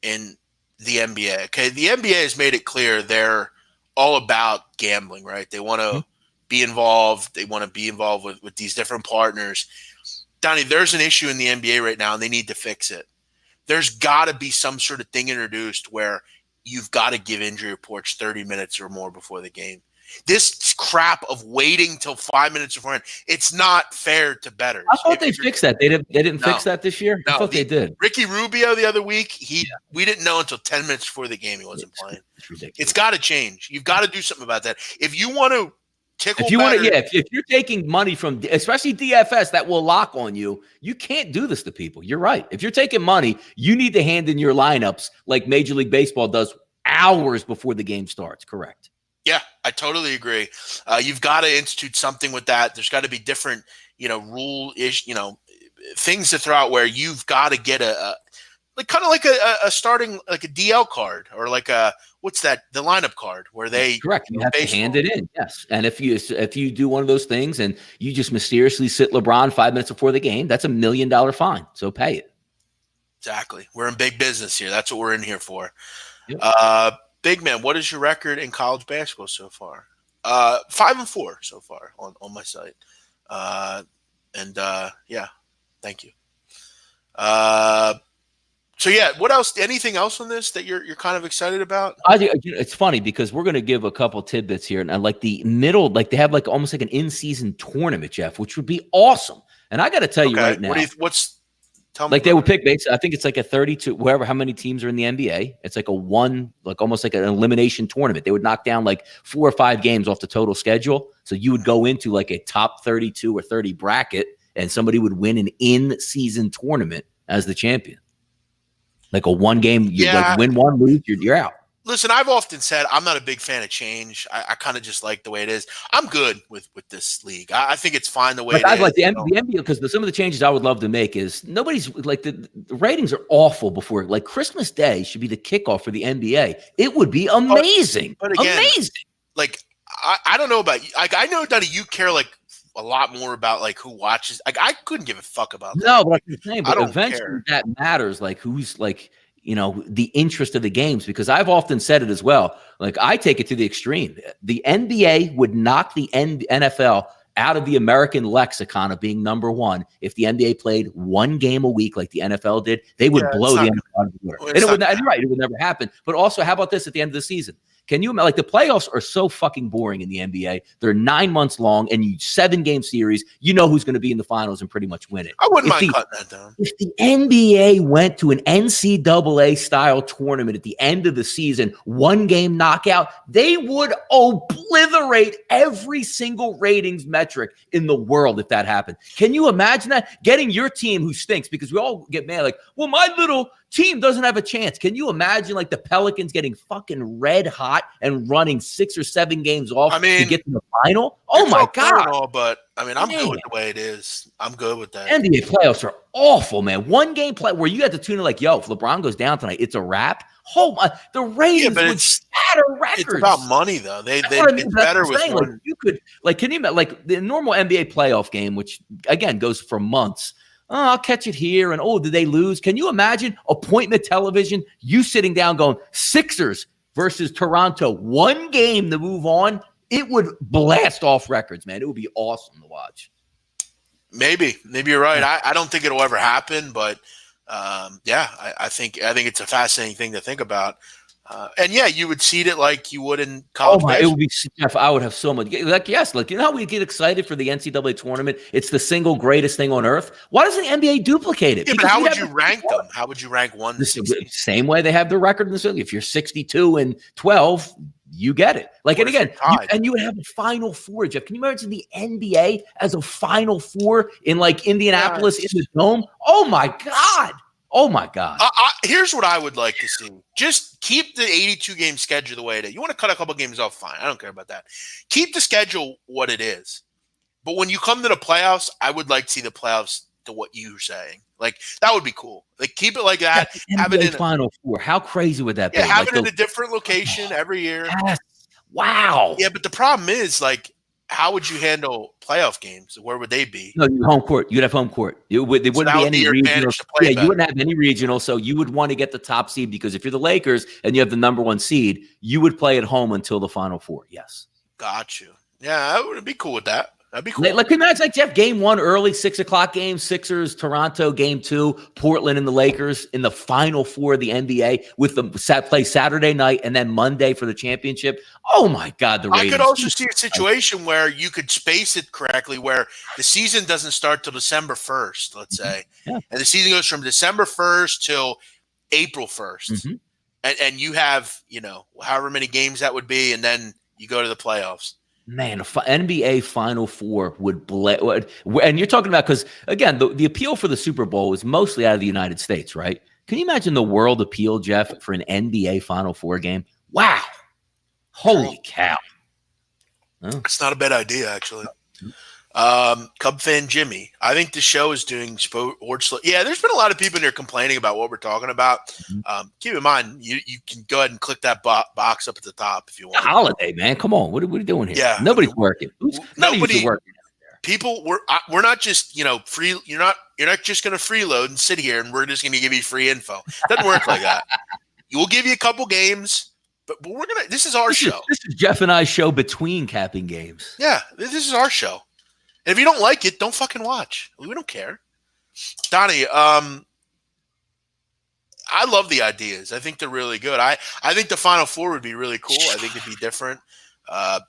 in the NBA. Okay, the NBA has made it clear they're all about gambling, right? They want to be involved. They want to be involved with these different partners. Donnie, there's an issue in the NBA right now, and they need to fix it. There's got to be some sort of thing introduced where you've got to give injury reports 30 minutes or more before the game. This crap of waiting till 5 minutes beforehand, it's not fair to bettors. I thought they fixed that. They didn't fix that this year? No, I thought they did. Ricky Rubio the other week, we didn't know until 10 minutes before the game he wasn't playing. It's ridiculous. It's got to change. You've got to do something about that. If you want to if you're taking money from, especially DFS, that will lock on you. You can't do this to people. You're right. If you're taking money, you need to hand in your lineups like Major League Baseball does hours before the game starts. Correct. Yeah, I totally agree. You've got to institute something with that. There's got to be different, rule-ish, things to throw out where you've got to get a kind of like a starting, like a DL card or like the lineup card where they correct. You have to hand it in. Yes. And if you do one of those things and you just mysteriously sit LeBron 5 minutes before the game, that's $1 million fine. So pay it. Exactly. We're in big business here. That's what we're in here for. Yep. Big man, what is your record in college basketball so far? 5-4 so far on my site. Yeah, thank you. So yeah, what else? Anything else on this that you're kind of excited about? It's funny because we're going to give a couple tidbits here, and like the middle, like they have like almost like an in-season tournament, Jeff, which would be awesome. And I got to tell you right now, tell me? Like they would pick, I think it's like a 32, how many teams are in the NBA. It's like almost like an elimination tournament. They would knock down like 4 or 5 games off the total schedule. So you would go into like a top 32 or 30 bracket, and somebody would win an in-season tournament as the champion. Like a one game, you like win one, lose, you're out. Listen, I've often said I'm not a big fan of change. I kind of just like the way it is. I'm good with this league. I think it's fine the way it is. I like the NBA because some of the changes I would love to make is nobody's like the ratings are awful before. Like Christmas Day should be the kickoff for the NBA. It would be amazing. But again, amazing. Like I don't know about you. Like I know, Donnie, you care like a lot more about like who watches. Like I couldn't give a fuck about that. No, but I'm saying, but eventually that matters. Like who's like, the interest of the games, because I've often said it as well. Like I take it to the extreme. The NBA would knock the NFL out of the American lexicon of being number one if the NBA played one game a week like the NFL did. They would blow the NFL out of the water. And you're right, it would never happen. But also, how about this at the end of the season? Can you, like, the playoffs are so fucking boring in the NBA. They're 9 months long and 7-game series. You know who's going to be in the finals and pretty much win it. I wouldn't mind cutting that down. If the NBA went to an NCAA style tournament at the end of the season, 1-game knockout, they would obliterate every single ratings metric in the world if that happened. Can you imagine that? Getting your team who stinks, because we all get mad like, well, my little team doesn't have a chance. Can you imagine like the Pelicans getting fucking red hot and running 6 or 7 games off to get to the final? Oh my God. All, but I mean, I'm good with the way it is. I'm good with that. NBA playoffs are awful, man. 1-game play where you had to tune in like, yo, if LeBron goes down tonight, it's a wrap. Oh my, the ratings would shatter records. It's about money though. It's better with one. Like, you could, like, can you imagine like the normal NBA playoff game, which again goes for months? Oh, I'll catch it here. And, oh, did they lose? Can you imagine appointment television, you sitting down going Sixers versus Toronto, 1 game to move on? It would blast off records, man. It would be awesome to watch. Maybe you're right. I don't think it'll ever happen, but I think it's a fascinating thing to think about. And yeah, you would seed it like you would in college. It would be, Jeff, I would have so much. Like, yes, like, you know how we get excited for the NCAA tournament? It's the single greatest thing on earth. Why doesn't the NBA duplicate it? Yeah, but how would you rank them? How would you rank one? The same way they have the record in the league. If you're 62-12, you get it. Like, and again, you would have a Final Four, Jeff. Can you imagine the NBA as a Final Four in like Indianapolis in the Dome? Oh my God. Oh my God. Here's what I would like to see. Just keep the 82-game schedule the way it is. You want to cut a couple games off, fine. I don't care about that. Keep the schedule what it is. But when you come to the playoffs, I would like to see the playoffs to what you're saying. Like, that would be cool. Like, keep it like that. Have it in Final Four. How crazy would that be? Have it in a different location every year. Yes. Wow. Yeah, but the problem is, like, how would you handle playoff games? Where would they be? No, home court. You'd have home court. There wouldn't be any regional. Yeah, you wouldn't have any regional. So you would want to get the top seed, because if you're the Lakers and you have the number 1 seed, you would play at home until the Final Four. Yes. Got you. Yeah, I would be cool with that. That'd be cool. Like, imagine, like, Jeff, game 1 early, 6:00 game, Sixers, Toronto, game 2, Portland and the Lakers in the Final Four of the NBA with the play Saturday night and then Monday for the championship. Oh my God, the ratings. I could also see a situation where you could space it correctly, where the season doesn't start till December 1st, let's say, and the season goes from December 1st till April 1st, and you have, however many games that would be, and then you go to the playoffs. Man, NBA Final Four would and you're talking about, because again, the appeal for the Super Bowl is mostly out of the United States, right? Can you imagine the world appeal, Jeff, for an NBA Final Four game? Wow. Holy cow. It's not a bad idea, actually. Cub fan Jimmy, I think the show is doing sports. Yeah, there's been a lot of people in here complaining about what we're talking about. Keep in mind, you can go ahead and click that box up at the top if you want. Holiday, man, come on, what are we doing here? Yeah, nobody's working. Nobody's working. People, we're not just free. You're not just going to freeload and sit here and we're just going to give you free info. Doesn't work like that. We'll give you a couple games. But we're gonna. This is our show. This is Jeff and I's show between capping games. Yeah, this is our show. And if you don't like it, don't fucking watch. We don't care. Donnie, I love the ideas. I think they're really good. I think the Final Four would be really cool. I think it'd be different.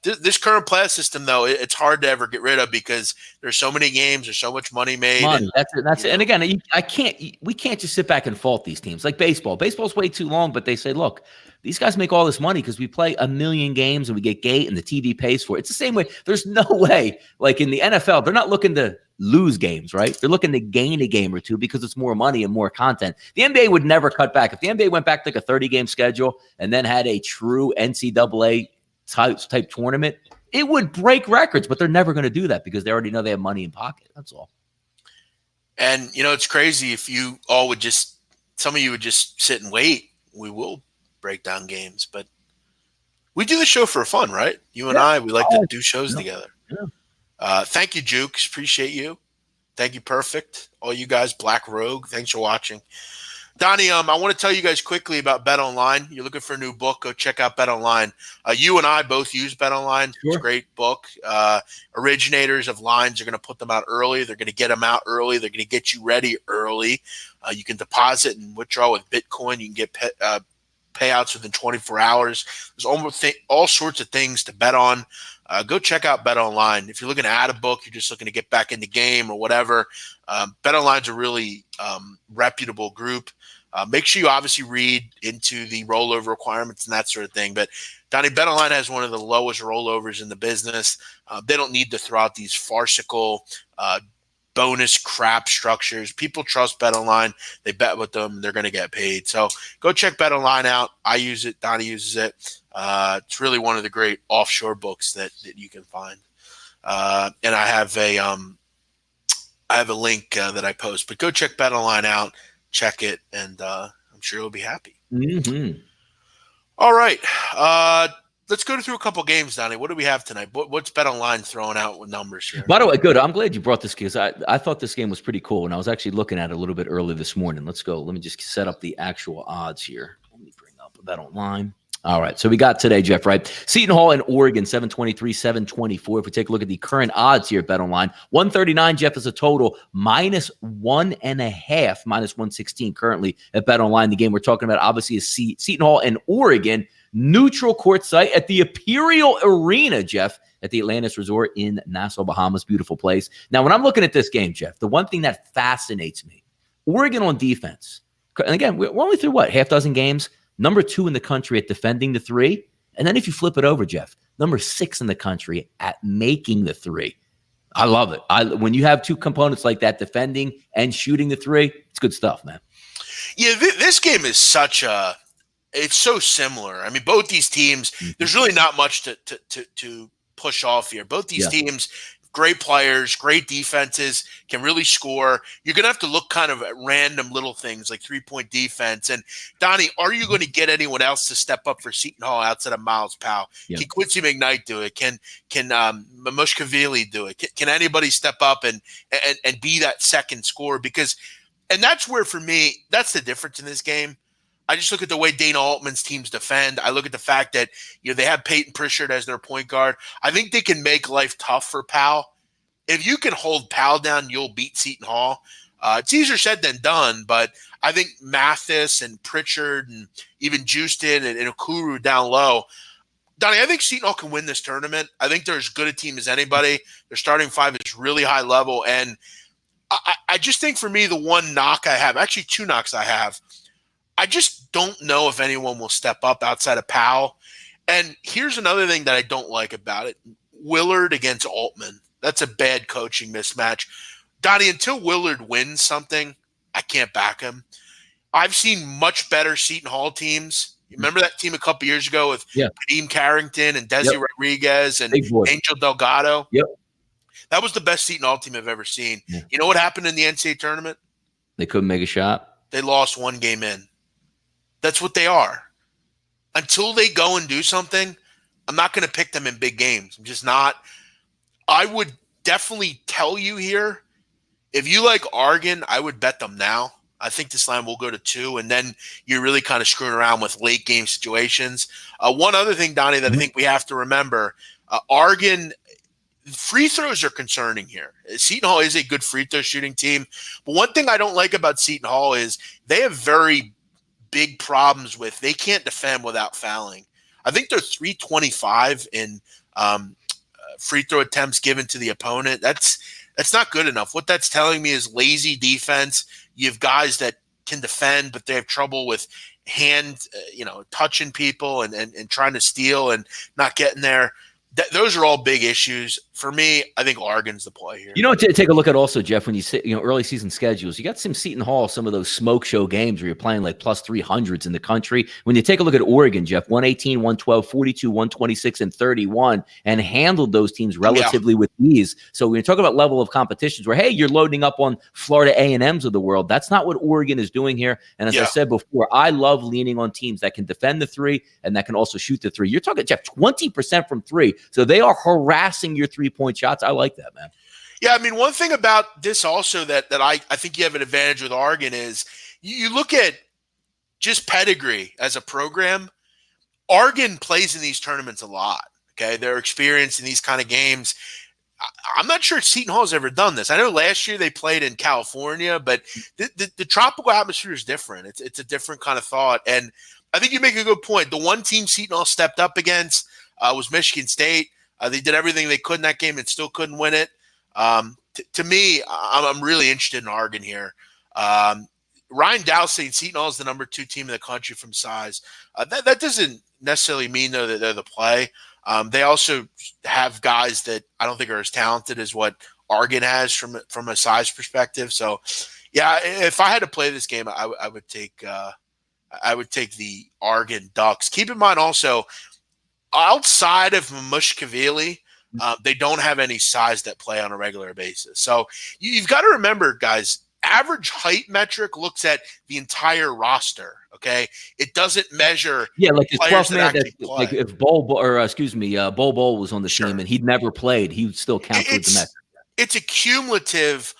This current playoff system, though, it's hard to ever get rid of because there's so many games, there's so much money made. That's it. And again, we can't just sit back and fault these teams like baseball. Baseball's way too long, but they say, look, these guys make all this money because we play 1 million games and we get gate and the TV pays for it. It's the same way. There's no way, like in the NFL, they're not looking to lose games, right? They're looking to gain a game or two because it's more money and more content. The NBA would never cut back. If the NBA went back to like a 30-game schedule and then had a true NCAA type tournament, it would break records, but they're never going to do that because they already know they have money in pocket. That's all. And, it's crazy if you all would some of you would just sit and wait. We will break down games, but we do the show for fun, right? You and I, we like to do shows together. Yeah. Thank you, Jukes. Appreciate you. Thank you, Perfect. All you guys, Black Rogue. Thanks for watching. Donnie, I want to tell you guys quickly about Bet Online. You're looking for a new book, go check out Bet Online. You and I both use Bet Online. Sure. It's a great book. Originators of lines are going to put them out early. They're going to get them out early. They're going to get you ready early. You can deposit and withdraw with Bitcoin. You can get payouts within 24 hours. There's almost all sorts of things to bet on. Go check out Bet Online. If you're looking to add a book, you're just looking to get back in the game or whatever, Bet Online's a really reputable group. Make sure you obviously read into the rollover requirements and that sort of thing. But Donnie, Bet Online has one of the lowest rollovers in the business. They don't need to throw out these farcical bonus crap structures. People trust Bet Online. They bet with them. They're going to get paid. So go check Bet Online out. I use it. Donnie uses it. It's really one of the great offshore books that you can find. And I have a link that I post. But go check Bet Online out. Check it, and I'm sure you'll be happy. Mm-hmm. All right. Let's go through a couple games, Donnie. What do we have tonight? What's Bet Online throwing out with numbers here? By the way, good. I'm glad you brought this because I thought this game was pretty cool, and I was actually looking at it a little bit early this morning. Let's go. Let me just set up the actual odds here. Let me bring up Bet Online. All right, so we got today, Jeff, right? Seton Hall and Oregon, 723, 724. If we take a look at the current odds here at Bet Online, 139, Jeff, is a total, -1.5, -116 currently at Bet Online. The game we're talking about, obviously, is Seton Hall and Oregon, neutral court site at the Imperial Arena, Jeff, at the Atlantis Resort in Nassau, Bahamas. Beautiful place. Now, when I'm looking at this game, Jeff, the one thing that fascinates me, Oregon on defense. And again, we're only through, half dozen games? Number 2 in the country at defending the three. And then if you flip it over, Jeff, number 6 in the country at making the three. I love it. When you have two components like that, defending and shooting the three, it's good stuff, man. Yeah, this game is it's so similar. I mean, both these teams, there's really not much to push off here. Both these teams, great players, great defenses, can really score. You're going to have to look kind of at random little things like three-point defense. And, Donnie, are you going to get anyone else to step up for Seton Hall outside of Miles Powell? Yeah. Can Quincy McKnight do it? Can Mamushkavili do it? Can anybody step up and be that second scorer? And that's where, for me, that's the difference in this game. I just look at the way Dana Altman's teams defend. I look at the fact that they have Peyton Pritchard as their point guard. I think they can make life tough for Powell. If you can hold Powell down, you'll beat Seton Hall. It's easier said than done, but I think Mathis and Pritchard and even Justin and Okuru down low. Donnie, I think Seton Hall can win this tournament. I think they're as good a team as anybody. Their starting five is really high level. And I just think for me, the one knock I have, actually two knocks I have, I just don't know if anyone will step up outside of Powell. And here's another thing that I don't like about it. Willard against Altman. That's a bad coaching mismatch. Donnie, until Willard wins something, I can't back him. I've seen much better Seton Hall teams. You remember that team a couple years ago with Kadeem Carrington and Desi Rodriguez and Angel Delgado? Yep. That was the best Seton Hall team I've ever seen. Yeah. You know what happened in the NCAA tournament? They couldn't make a shot. They lost one game in. That's what they are. Until they go and do something, I'm not going to pick them in big games. I'm just not. I would definitely tell you here, if you like Oregon, I would bet them now. I think this line will go to 2, and then you're really kind of screwing around with late game situations. One other thing, Donnie, that I think we have to remember, Oregon free throws are concerning here. Seton Hall is a good free throw shooting team, but one thing I don't like about Seton Hall is they have very big problems with they can't defend without fouling. I think they're 325 in free throw attempts given to the opponent. That's not good enough. What that's telling me is lazy defense. You have guys that can defend, but they have trouble with touching people and trying to steal and not getting there. Those are all big issues. For me, I think Oregon's the play here. Take a look at also, Jeff, when you say, early season schedules, you got some Seton Hall, some of those smoke show games where you're playing like plus 300s in the country. When you take a look at Oregon, Jeff, 118, 112, 42, 126, and 31, and handled those teams relatively with ease. So when you talk about level of competitions where, hey, you're loading up on Florida A&Ms of the world, that's not what Oregon is doing here. And as I said before, I love leaning on teams that can defend the three and that can also shoot the three. You're talking, Jeff, 20% from three. So they are harassing your three-point shots. I like that, man. Yeah, I mean, one thing about this also that I think you have an advantage with Oregon is you look at just pedigree as a program. Oregon plays in these tournaments a lot, okay? They're experienced in these kind of games. I'm not sure Seton Hall's ever done this. I know last year they played in California, but the tropical atmosphere is different. It's a different kind of thought. And I think you make a good point. The one team Seton all stepped up against was Michigan State. They did everything they could in that game and still couldn't win it. To me, I'm really interested in Oregon here. Ryan Dowd saying Seton Hall is the number 2 team in the country from size. That doesn't necessarily mean, though, that they're the play. They also have guys that I don't think are as talented as what Oregon has from a size perspective. So, yeah, if I had to play this game, I would take the Oregon Ducks. Keep in mind also, outside of Mushkavili, they don't have any size that play on a regular basis. So you've got to remember, guys, average height metric looks at the entire roster. Okay, it doesn't measure. Yeah, like the 12th man. Like if Bol was on the team and he'd never played, he would still count towards the metric. It's a cumulative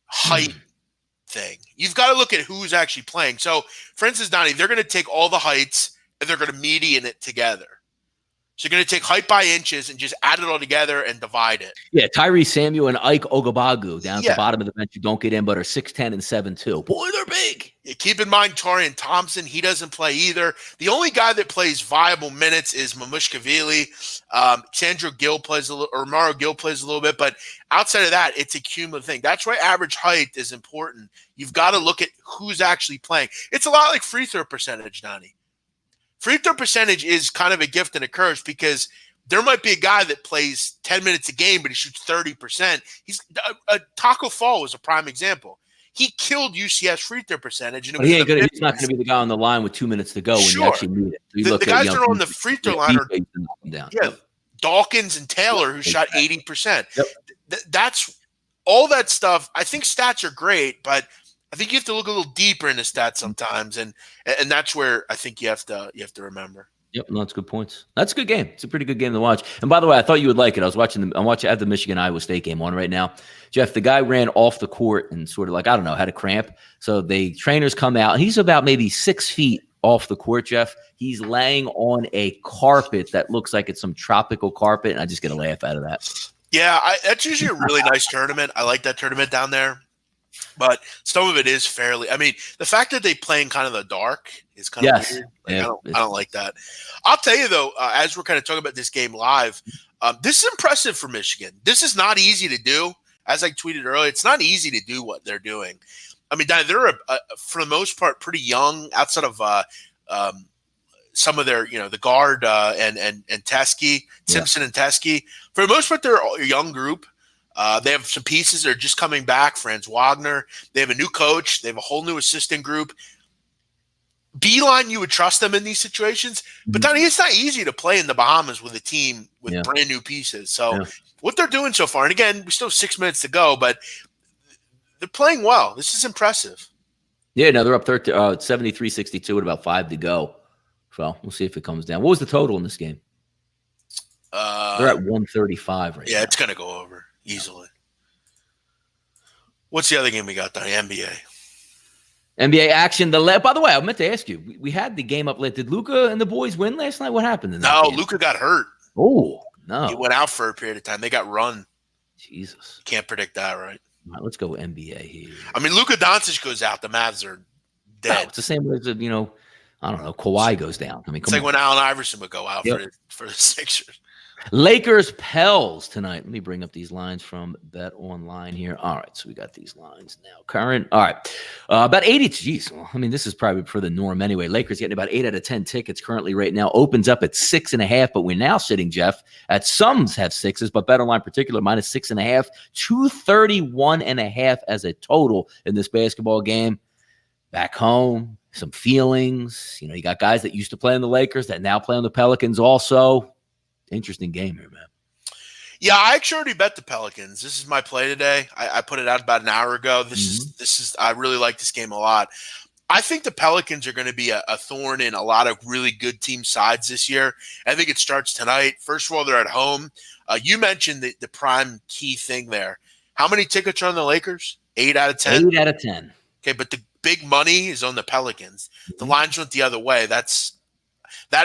height thing. You've got to look at who's actually playing. So, for instance, Donnie, they're going to take all the heights and they're going to median it together. So you're going to take height by inches and just add it all together and divide it. Yeah, Tyree Samuel and Ike Ogabagu down at the bottom of the bench who don't get in but are 6'10" and 7'2". Boy, they're big. Yeah, keep in mind, Torian Thompson, he doesn't play either. The only guy that plays viable minutes is Mamushkavili. Sandro Gill plays a little, or Mauro Gill plays a little bit, but outside of that, it's a cumulative thing. That's why average height is important. You've got to look at who's actually playing. It's a lot like free throw percentage, Donnie. Free throw percentage is kind of a gift and a curse because there might be a guy that plays 10 minutes a game, but he shoots 30%. Taco Fall was a prime example. He killed UCF's free throw percentage. And he's not going to be the guy on the line with 2 minutes to go when you actually need it. So the guys that are on the free throw line are Dawkins and Taylor, who shot 80%. Yep. That's all that stuff. I think stats are great, but I think you have to look a little deeper into stats sometimes, and that's where I think you have to remember. Yep, no, that's good points. That's a good game. It's a pretty good game to watch. And by the way, I thought you would like it. I have the Michigan-Iowa State game on right now. Jeff, the guy ran off the court and sort of like, I don't know, had a cramp. So the trainers come out. He's about maybe 6 feet off the court, Jeff. He's laying on a carpet that looks like it's some tropical carpet, and I just get a laugh out of that. Yeah, that's usually a really nice tournament. I like that tournament down there. But some of it is fairly – I mean, the fact that they play in kind of the dark is kind of weird. Like, I don't like that. I'll tell you, though, as we're kind of talking about this game live, this is impressive for Michigan. This is not easy to do. As I tweeted earlier, it's not easy to do what they're doing. I mean, they're, for the most part, pretty young outside of some of their, the guard and Teskey, Simpson and Teskey. For the most part, they're a young group. They have some pieces that are just coming back. Franz Wagner. They have a new coach. They have a whole new assistant group. Beeline, you would trust them in these situations. But, Donnie, it's not easy to play in the Bahamas with a team with brand new pieces. So what they're doing so far, and again, we still have 6 minutes to go, but they're playing well. This is impressive. Yeah, no, they're up 73-62 with about 5 to go. So we'll see if it comes down. What was the total in this game? They're at 135 right now. Yeah, it's going to go over easily. What's the other game we got, Donnie? NBA action. By the way, I meant to ask you. We had the game up late. Did Luka and the boys win last night? What happened in that game? Luka got hurt. Oh, no. He went out for a period of time. They got run. Jesus. Can't predict that, right? All right, let's go NBA here. I mean, Luka Doncic goes out. The Mavs are dead. No, it's the same way as, I don't know, Kawhi goes down. I mean, it's like when Allen Iverson would go out for the Sixers. Lakers Pels tonight. Let me bring up these lines from Bet Online here. All right, so we got these lines now. Current. All right, about 80. Geez, well, I mean, this is probably for the norm anyway. Lakers getting about 8 out of 10 tickets currently right now. Opens up at 6.5, but we're now sitting, Jeff, at some have 6s, but Bet Online particular minus 6.5, 231.5 as a total in this basketball game. Back home, some feelings. You got guys that used to play in the Lakers that now play on the Pelicans also. Interesting game here, man. Yeah, I actually already bet the Pelicans. This is my play today. I put it out about an hour ago. This is I really like this game a lot. I think the Pelicans are going to be a thorn in a lot of really good team sides this year. I think it starts tonight. First of all, they're at home. You mentioned the prime key thing there. How many tickets are on the Lakers? 8 out of 10? 8 out of 10. Okay, but the big money is on the Pelicans. The lines went the other way. That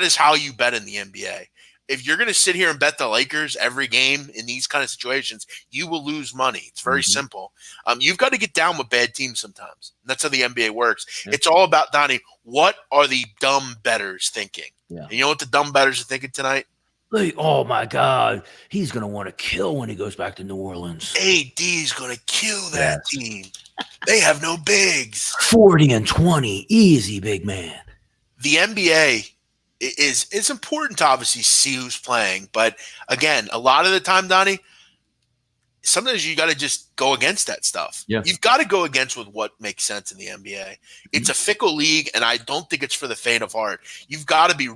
is how you bet in the NBA. if you're going to sit here and bet the Lakers every game in these kind of situations, you will lose money. It's very simple. You've got to get down with bad teams sometimes. And that's how the NBA works. It's all about, Donnie, what are the dumb bettors thinking? And you know what the dumb bettors are thinking tonight? Like, oh, my God. He's going to want to kill when he goes back to New Orleans. AD's going to kill that team. They have no bigs. 40 and 20. Easy, big man. The NBA it's important to obviously see who's playing. But, again, a lot of the time, Donnie, sometimes you got to just go against that stuff. You've got to go against with what makes sense in the NBA. It's a fickle league, and I don't think it's for the faint of heart. You've got to be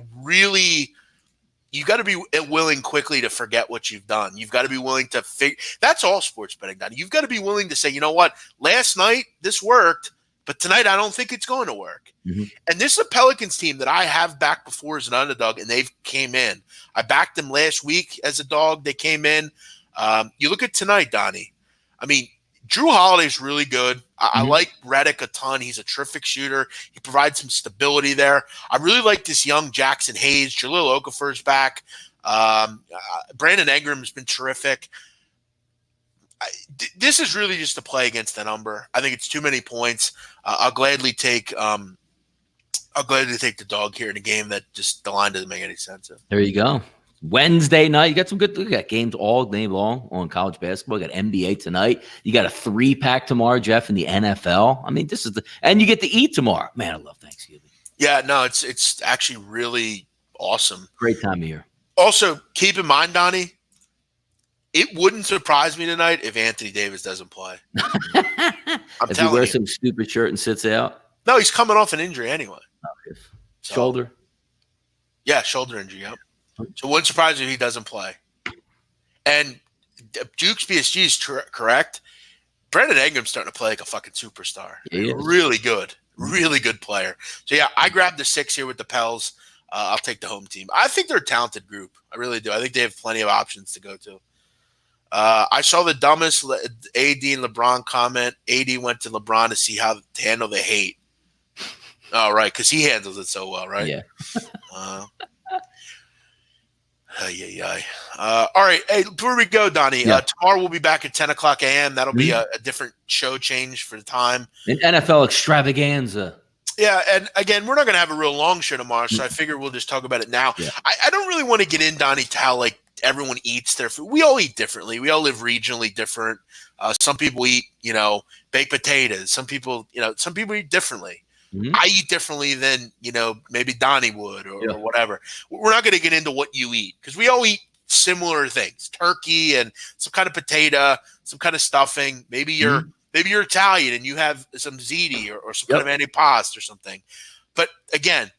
willing quickly to forget what you've done. You've got to be willing to that's all sports betting, Donnie. You've got to be willing to say, you know what, last night this worked, but tonight I don't think it's going to work. And this is a Pelicans team that I have backed before as an underdog, and they've came in. I backed them last week as a dog. They came in. You look at tonight, Donnie. I mean, Drew Holiday's really good. I like Redick a ton. He's a terrific shooter. He provides some stability there. I really like this young Jackson Hayes. Jahlil Okafor's back. Brandon Ingram's been terrific. This is really just a play against the number. I think it's too many points. I'll gladly take the dog here in a game that just the line doesn't make any sense. There you go. Wednesday night, you got some good. You got games all day long on college basketball. You got NBA tonight. You got a 3-pack tomorrow, Jeff, in the NFL. I mean, and you get to eat tomorrow. Man, I love Thanksgiving. Yeah, no, it's actually really awesome. Great time of year. Also, keep in mind, Donnie, it wouldn't surprise me tonight if Anthony Davis doesn't play. If he wears some stupid shirt and sits out. No, he's coming off an injury anyway. Shoulder. Yeah, shoulder injury. Yep. So it wouldn't surprise me if he doesn't play. And Duke's BSG is correct. Brandon Ingram's starting to play like a fucking superstar. Really good player. So, yeah, I grabbed the 6 here with the Pels. I'll take the home team. I think they're a talented group. I really do. I think they have plenty of options to go to. I saw the dumbest AD and LeBron comment. AD went to LeBron to see how to handle the hate. Oh, right, because he handles it so well, right? Yeah. All right. Hey, before we go, Donnie, tomorrow we'll be back at 10 o'clock a.m. That'll be a different show change for the time. An NFL extravaganza. Yeah, and again, we're not going to have a real long show tomorrow, so I figure we'll just talk about it now. Yeah. I don't really want to get in, Donnie, to how, like, everyone eats their food. We all eat differently. We all live regionally different. Some people eat, baked potatoes. Some people eat differently. I eat differently than, maybe Donnie would or whatever. We're not going to get into what you eat because we all eat similar things, turkey and some kind of potato, some kind of stuffing. Maybe you're Italian and you have some ziti or some kind of antipasto or something. But again,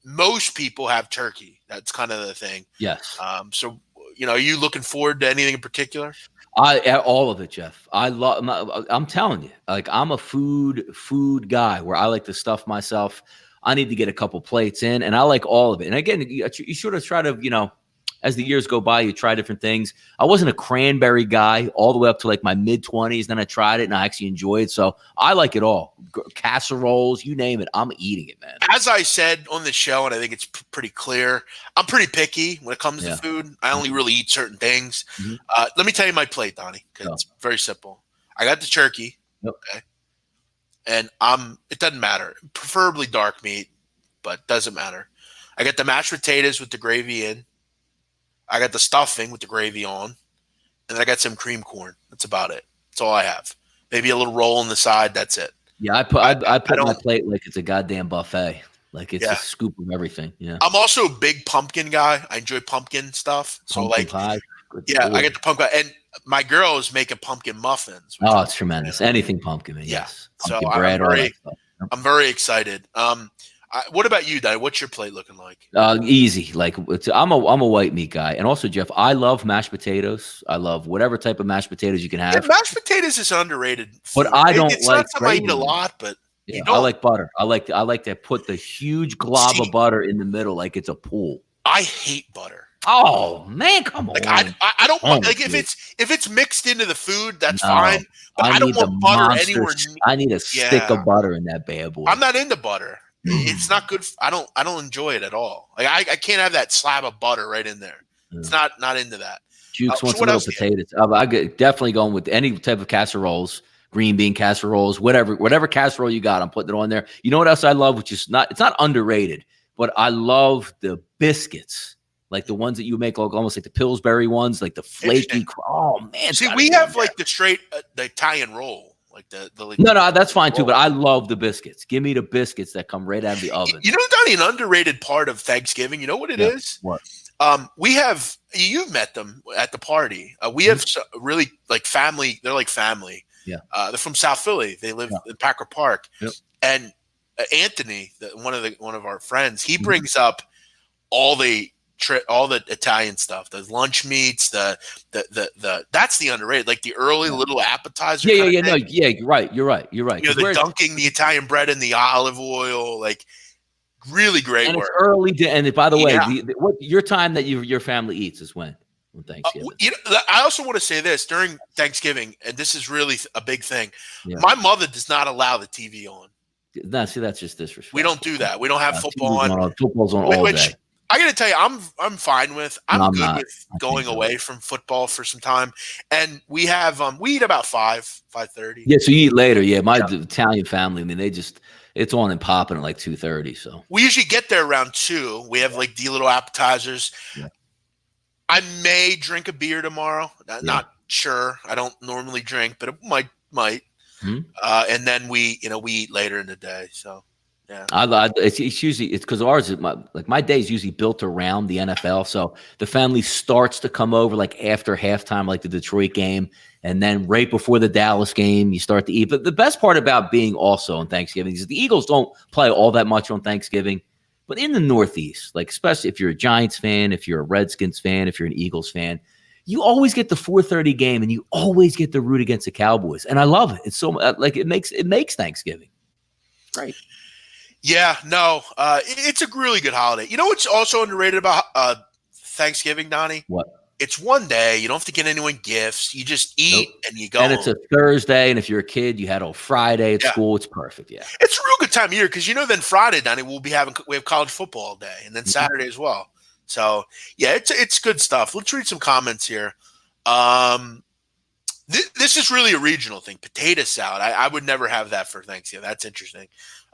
most people have turkey. That's kind of the thing. Yes. So, are you looking forward to anything in particular? All of it, Jeff. I'm telling you, like, I'm a food guy where I like to stuff myself. I need to get a couple plates in, and I like all of it. And again, you sort of try to, as the years go by, you try different things. I wasn't a cranberry guy all the way up to like my mid-20s. Then I tried it, and I actually enjoyed it. So I like it all. Casseroles, you name it. I'm eating it, man. As I said on the show, and I think it's pretty clear, I'm pretty picky when it comes to food. I only really eat certain things. Let me tell you my plate, Donnie, because it's very simple. I got the turkey, okay, and it doesn't matter. Preferably dark meat, but doesn't matter. I got the mashed potatoes with the gravy in. I got the stuffing with the gravy on, and then I got some cream corn. That's about it. That's all I have. Maybe a little roll on the side. That's it. Yeah, I put my plate like it's a goddamn buffet. Like it's a scoop of everything. Yeah. I'm also a big pumpkin guy. I enjoy pumpkin stuff. So pumpkin pie. I get the pumpkin, and my girl is making pumpkin muffins. Oh, it's tremendous. Anything pumpkin, yes. Pumpkin bread, I'm very excited. What about you, Donnie? What's your plate looking like? Easy. Like I'm a white meat guy, and also Jeff, I love mashed potatoes. I love whatever type of mashed potatoes you can have. Yeah, mashed potatoes is underrated, but I don't it's like. Not something I eat a lot, but I like butter. I like to put the huge glob of butter in the middle, like it's a pool. I hate butter. Oh man, come on! Like I don't want, like if it's mixed into the food, that's fine. But I don't want butter anywhere. I need a stick of butter in that bad boy. I'm not into butter. It's not good. I don't enjoy it at all. Like I can't have that slab of butter right in there. It's not into that. Jukes So wants a what little else do you have? potatoes. I get definitely going with any type of casseroles, green bean casseroles, whatever casserole you got. I'm putting it on there. You know what else I love, which is it's not underrated, but I love the biscuits, like the ones that you make, like almost like the Pillsbury ones, like the flaky. Oh man, it's See, gotta we go in have there. like the straight the Italian roll, like the No, that's fine too. roll. But I love the biscuits. Give me the biscuits that come right out of the oven. You know, Donnie, an underrated part of Thanksgiving. You know what it is? What? We have you've met them at the party. We have really like family. They're like family. Yeah. They're from South Philly. They live in Packer Park. Yep. And Anthony, one of our friends, he brings up all the Italian stuff, the lunch meats, the that's the underrated, like the early little appetizer. Yeah. No, yeah, you're right. You're right. You know, the dunking the Italian bread in the olive oil, like really great and work. It's early. And by the way, Yeah. what your time that your family eats is when on Thanksgiving. I also want to say this during Thanksgiving, and this is really a big thing. Yeah. My mother does not allow the TV on. No, see, that's just disrespectful. We don't do that. We don't have football on. Football's on all day. I got to tell you, I'm fine with. I'm good with going so. away from football for some time, and we have we eat about 5:30. Yeah, so you eat later. Yeah, my Italian family. I mean, it's on and popping at like 2:30. So we usually get there around 2. We have like the little appetizers. Yeah. I may drink a beer tomorrow. Not sure. I don't normally drink, but it might. Mm-hmm. And then we eat later in the day. So. Yeah, it's usually because ours is my day is usually built around the NFL. So the family starts to come over like after halftime, like the Detroit game, and then right before the Dallas game, you start to eat. But the best part about being also on Thanksgiving is the Eagles don't play all that much on Thanksgiving, but in the Northeast, like especially if you're a Giants fan, if you're a Redskins fan, if you're an Eagles fan, you always get the 4:30 game, and you always get the root against the Cowboys, and I love it. It's so like it makes Thanksgiving great. Yeah, no, it's a really good holiday. You know what's also underrated about Thanksgiving, Donnie? What? It's one day. You don't have to get anyone gifts. You just eat and you go. And it's a Thursday, and if you're a kid, you had on Friday at school. It's perfect. Yeah, it's a real good time of year because then Friday, Donnie, we have college football all day, and then Saturday as well. So yeah, it's good stuff. Let's read some comments here. This is really a regional thing. Potato salad. I would never have that for Thanksgiving. That's interesting.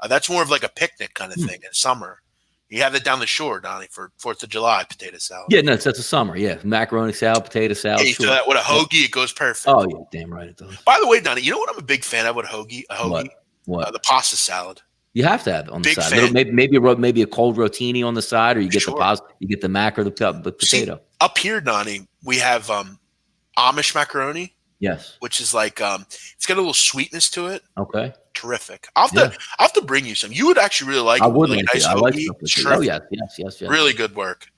That's more of like a picnic kind of thing in summer. You have that down the shore, Donnie, for 4th of July potato salad. Yeah, no, that's a summer. Yeah, macaroni salad, potato salad. Yeah, you do that with a hoagie, it goes perfect. Oh, yeah, damn right it does. By the way, Donnie, you know what I'm a big fan of with a hoagie? What? The pasta salad. You have to have it on big the side. Fan. Maybe a cold rotini on the side, or you get the pasta, you get the mac or the potato. See, up here, Donnie, we have Amish macaroni. Yes. Which is like it's got a little sweetness to it. Okay. Terrific. I'll have to bring you some. You would actually really like it. I would really like nice it. I like stuff like that. Oh, yes. Really good work.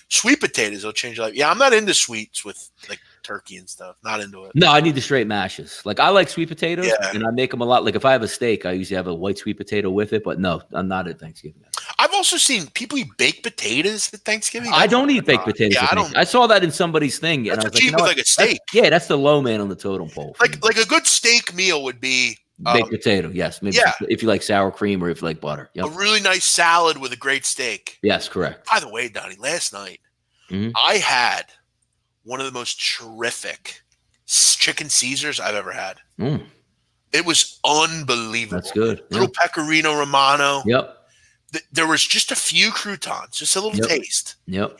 Sweet potatoes will change your life. Yeah, I'm not into sweets with like turkey and stuff. Not into it. No, I need the straight mashes. Like I like sweet potatoes, and I make them a lot. Like if I have a steak, I usually have a white sweet potato with it. But no, I'm not at Thanksgiving. I've also seen people eat baked potatoes at Thanksgiving. I don't eat baked potatoes. Yeah, I saw that in somebody's thing. That's and I was cheap with like a steak. That's the low man on the totem pole. Like a good steak meal would be baked potato. Yes, maybe if you like sour cream or if you like butter. Yep. A really nice salad with a great steak. Yes, correct. By the way, Donnie, last night I had one of the most terrific chicken Caesars I've ever had. It was unbelievable. That's good. Little pecorino romano. Yep. There was just a few croutons, just a little taste. Yep.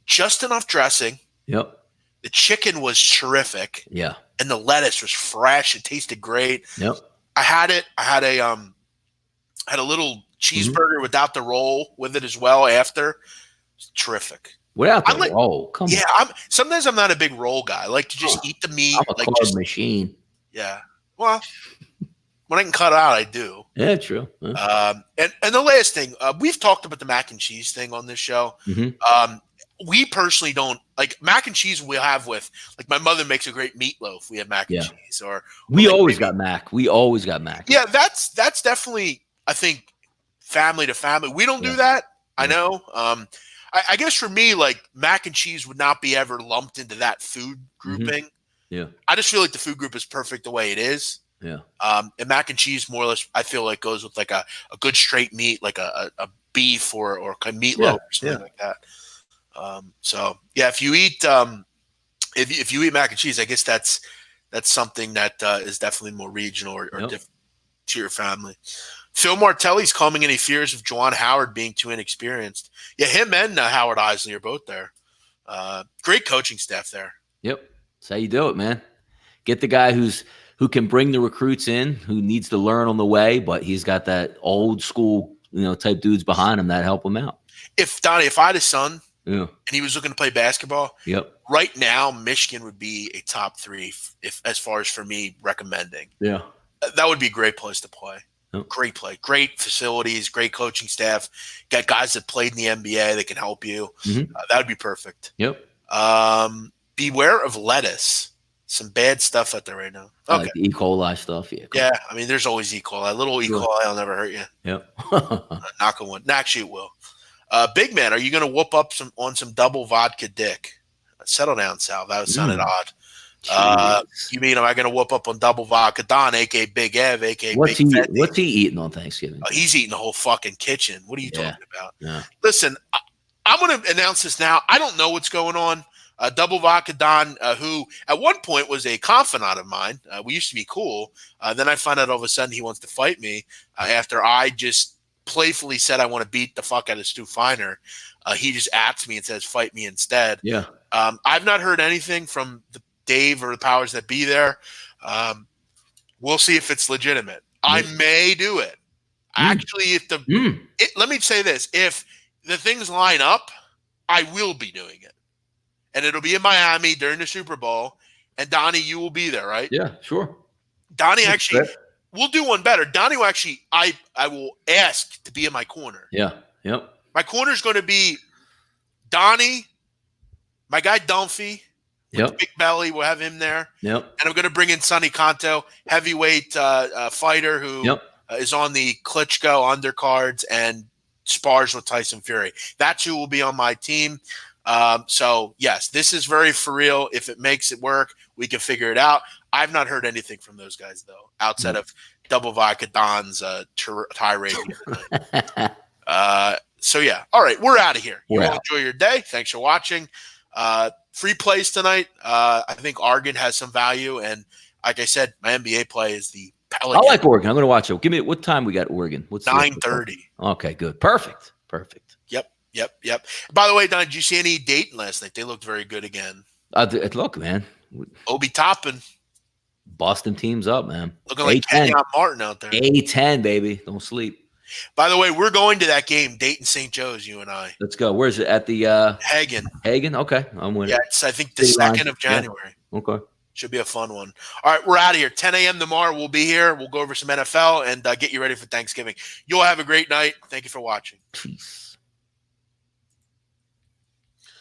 Just enough dressing. Yep. The chicken was terrific. Yeah. And the lettuce was fresh. It tasted great. Yep. I had a little cheeseburger without the roll with it as well after. It's terrific. Without the roll, come on. Yeah, sometimes I'm not a big roll guy. I like to just eat the meat. I'm a carb machine. Yeah. Well, when I can cut it out, I do. Yeah, true. And the last thing, we've talked about the mac and cheese thing on this show. We personally don't like mac and cheese. We'll have with like my mother makes a great meatloaf. We have mac and cheese, or we always got mac. We always got mac. Yeah, that's definitely I think family to family. We don't do that. I know. I guess for me, like mac and cheese would not be ever lumped into that food grouping. Yeah. I just feel like the food group is perfect the way it is. Yeah. And mac and cheese more or less, I feel like goes with like a good straight meat, like a beef or meatloaf or something like that. So yeah, if you eat if you eat mac and cheese, I guess that's something that is definitely more regional or different to your family. Phil Martelli's calming any fears of Juwan Howard being too inexperienced. Yeah, him and Howard Isley are both there. Great coaching staff there. Yep. That's how you do it, man. Get the guy who can bring the recruits in, who needs to learn on the way, but he's got that old school, type dudes behind him that help him out. If Donnie, if I had a son and he was looking to play basketball, right now Michigan would be a top 3 if as far as for me recommending. Yeah. That would be a great place to play. Great play, great facilities, great coaching staff. Got guys that played in the NBA that can help you. That would be perfect. Yep. Beware of lettuce. Some bad stuff out there right now. Okay. Like the E. coli stuff. Yeah. I mean, there's always E. coli. Little E. coli will never hurt you. Yep. Knock on wood. Actually, it will. Big man, are you going to whoop up on some double vodka dick? Settle down, Sal. That sounded odd. You mean, am I going to whoop up on double vodka Don, a.k.a. Big Ev, a.k.a. What's he eating on Thanksgiving? He's eating the whole fucking kitchen. What are you talking about? Yeah. Listen, I'm going to announce this now. I don't know what's going on. Double Vodka Don, who at one point was a confidant of mine. We used to be cool. Then I find out all of a sudden he wants to fight me after I just playfully said I want to beat the fuck out of Stu Feiner. He just ats me and says, fight me instead. Yeah. I've not heard anything from Dave or the powers that be there. We'll see if it's legitimate. I may do it. Actually, let me say this. If the things line up, I will be doing it. And it'll be in Miami during the Super Bowl. And Donnie, you will be there, right? Yeah, sure. Donnie, actually, we'll do one better. Donnie will actually, I will ask to be in my corner. Yeah, yep. My corner is going to be Donnie, my guy Dunphy, with the big belly. We'll have him there. Yep. And I'm going to bring in Sonny Conto, heavyweight fighter who is on the Klitschko undercards and spars with Tyson Fury. That's who will be on my team. So yes, this is very for real. If it makes it work, we can figure it out. I've not heard anything from those guys though, outside of Double Vodka Don's tirade. So yeah. All right. We're out of here. You all enjoy your day. Thanks for watching. Free plays tonight. I think Oregon has some value. And like I said, my NBA play is the Pelicans. I like Oregon. I'm going to watch it. Give me what time we got Oregon. What's 9:30. Okay, good. Perfect. Yep. By the way, Don, did you see any Dayton last night? They looked very good again. Look, man. Obi Toppin. Busting teams up, man. Looking like Kenyon Martin out there. A10, baby. Don't sleep. By the way, we're going to that game, Dayton St. Joe's, you and I. Let's go. Where's it? At the Hagen. Hagen? Okay. I'm winning. Yeah, it's I think the 2nd of January. Yeah. Okay. Should be a fun one. All right, we're out of here. 10 a.m. tomorrow. We'll be here. We'll go over some NFL and get you ready for Thanksgiving. You all have a great night. Thank you for watching. Peace.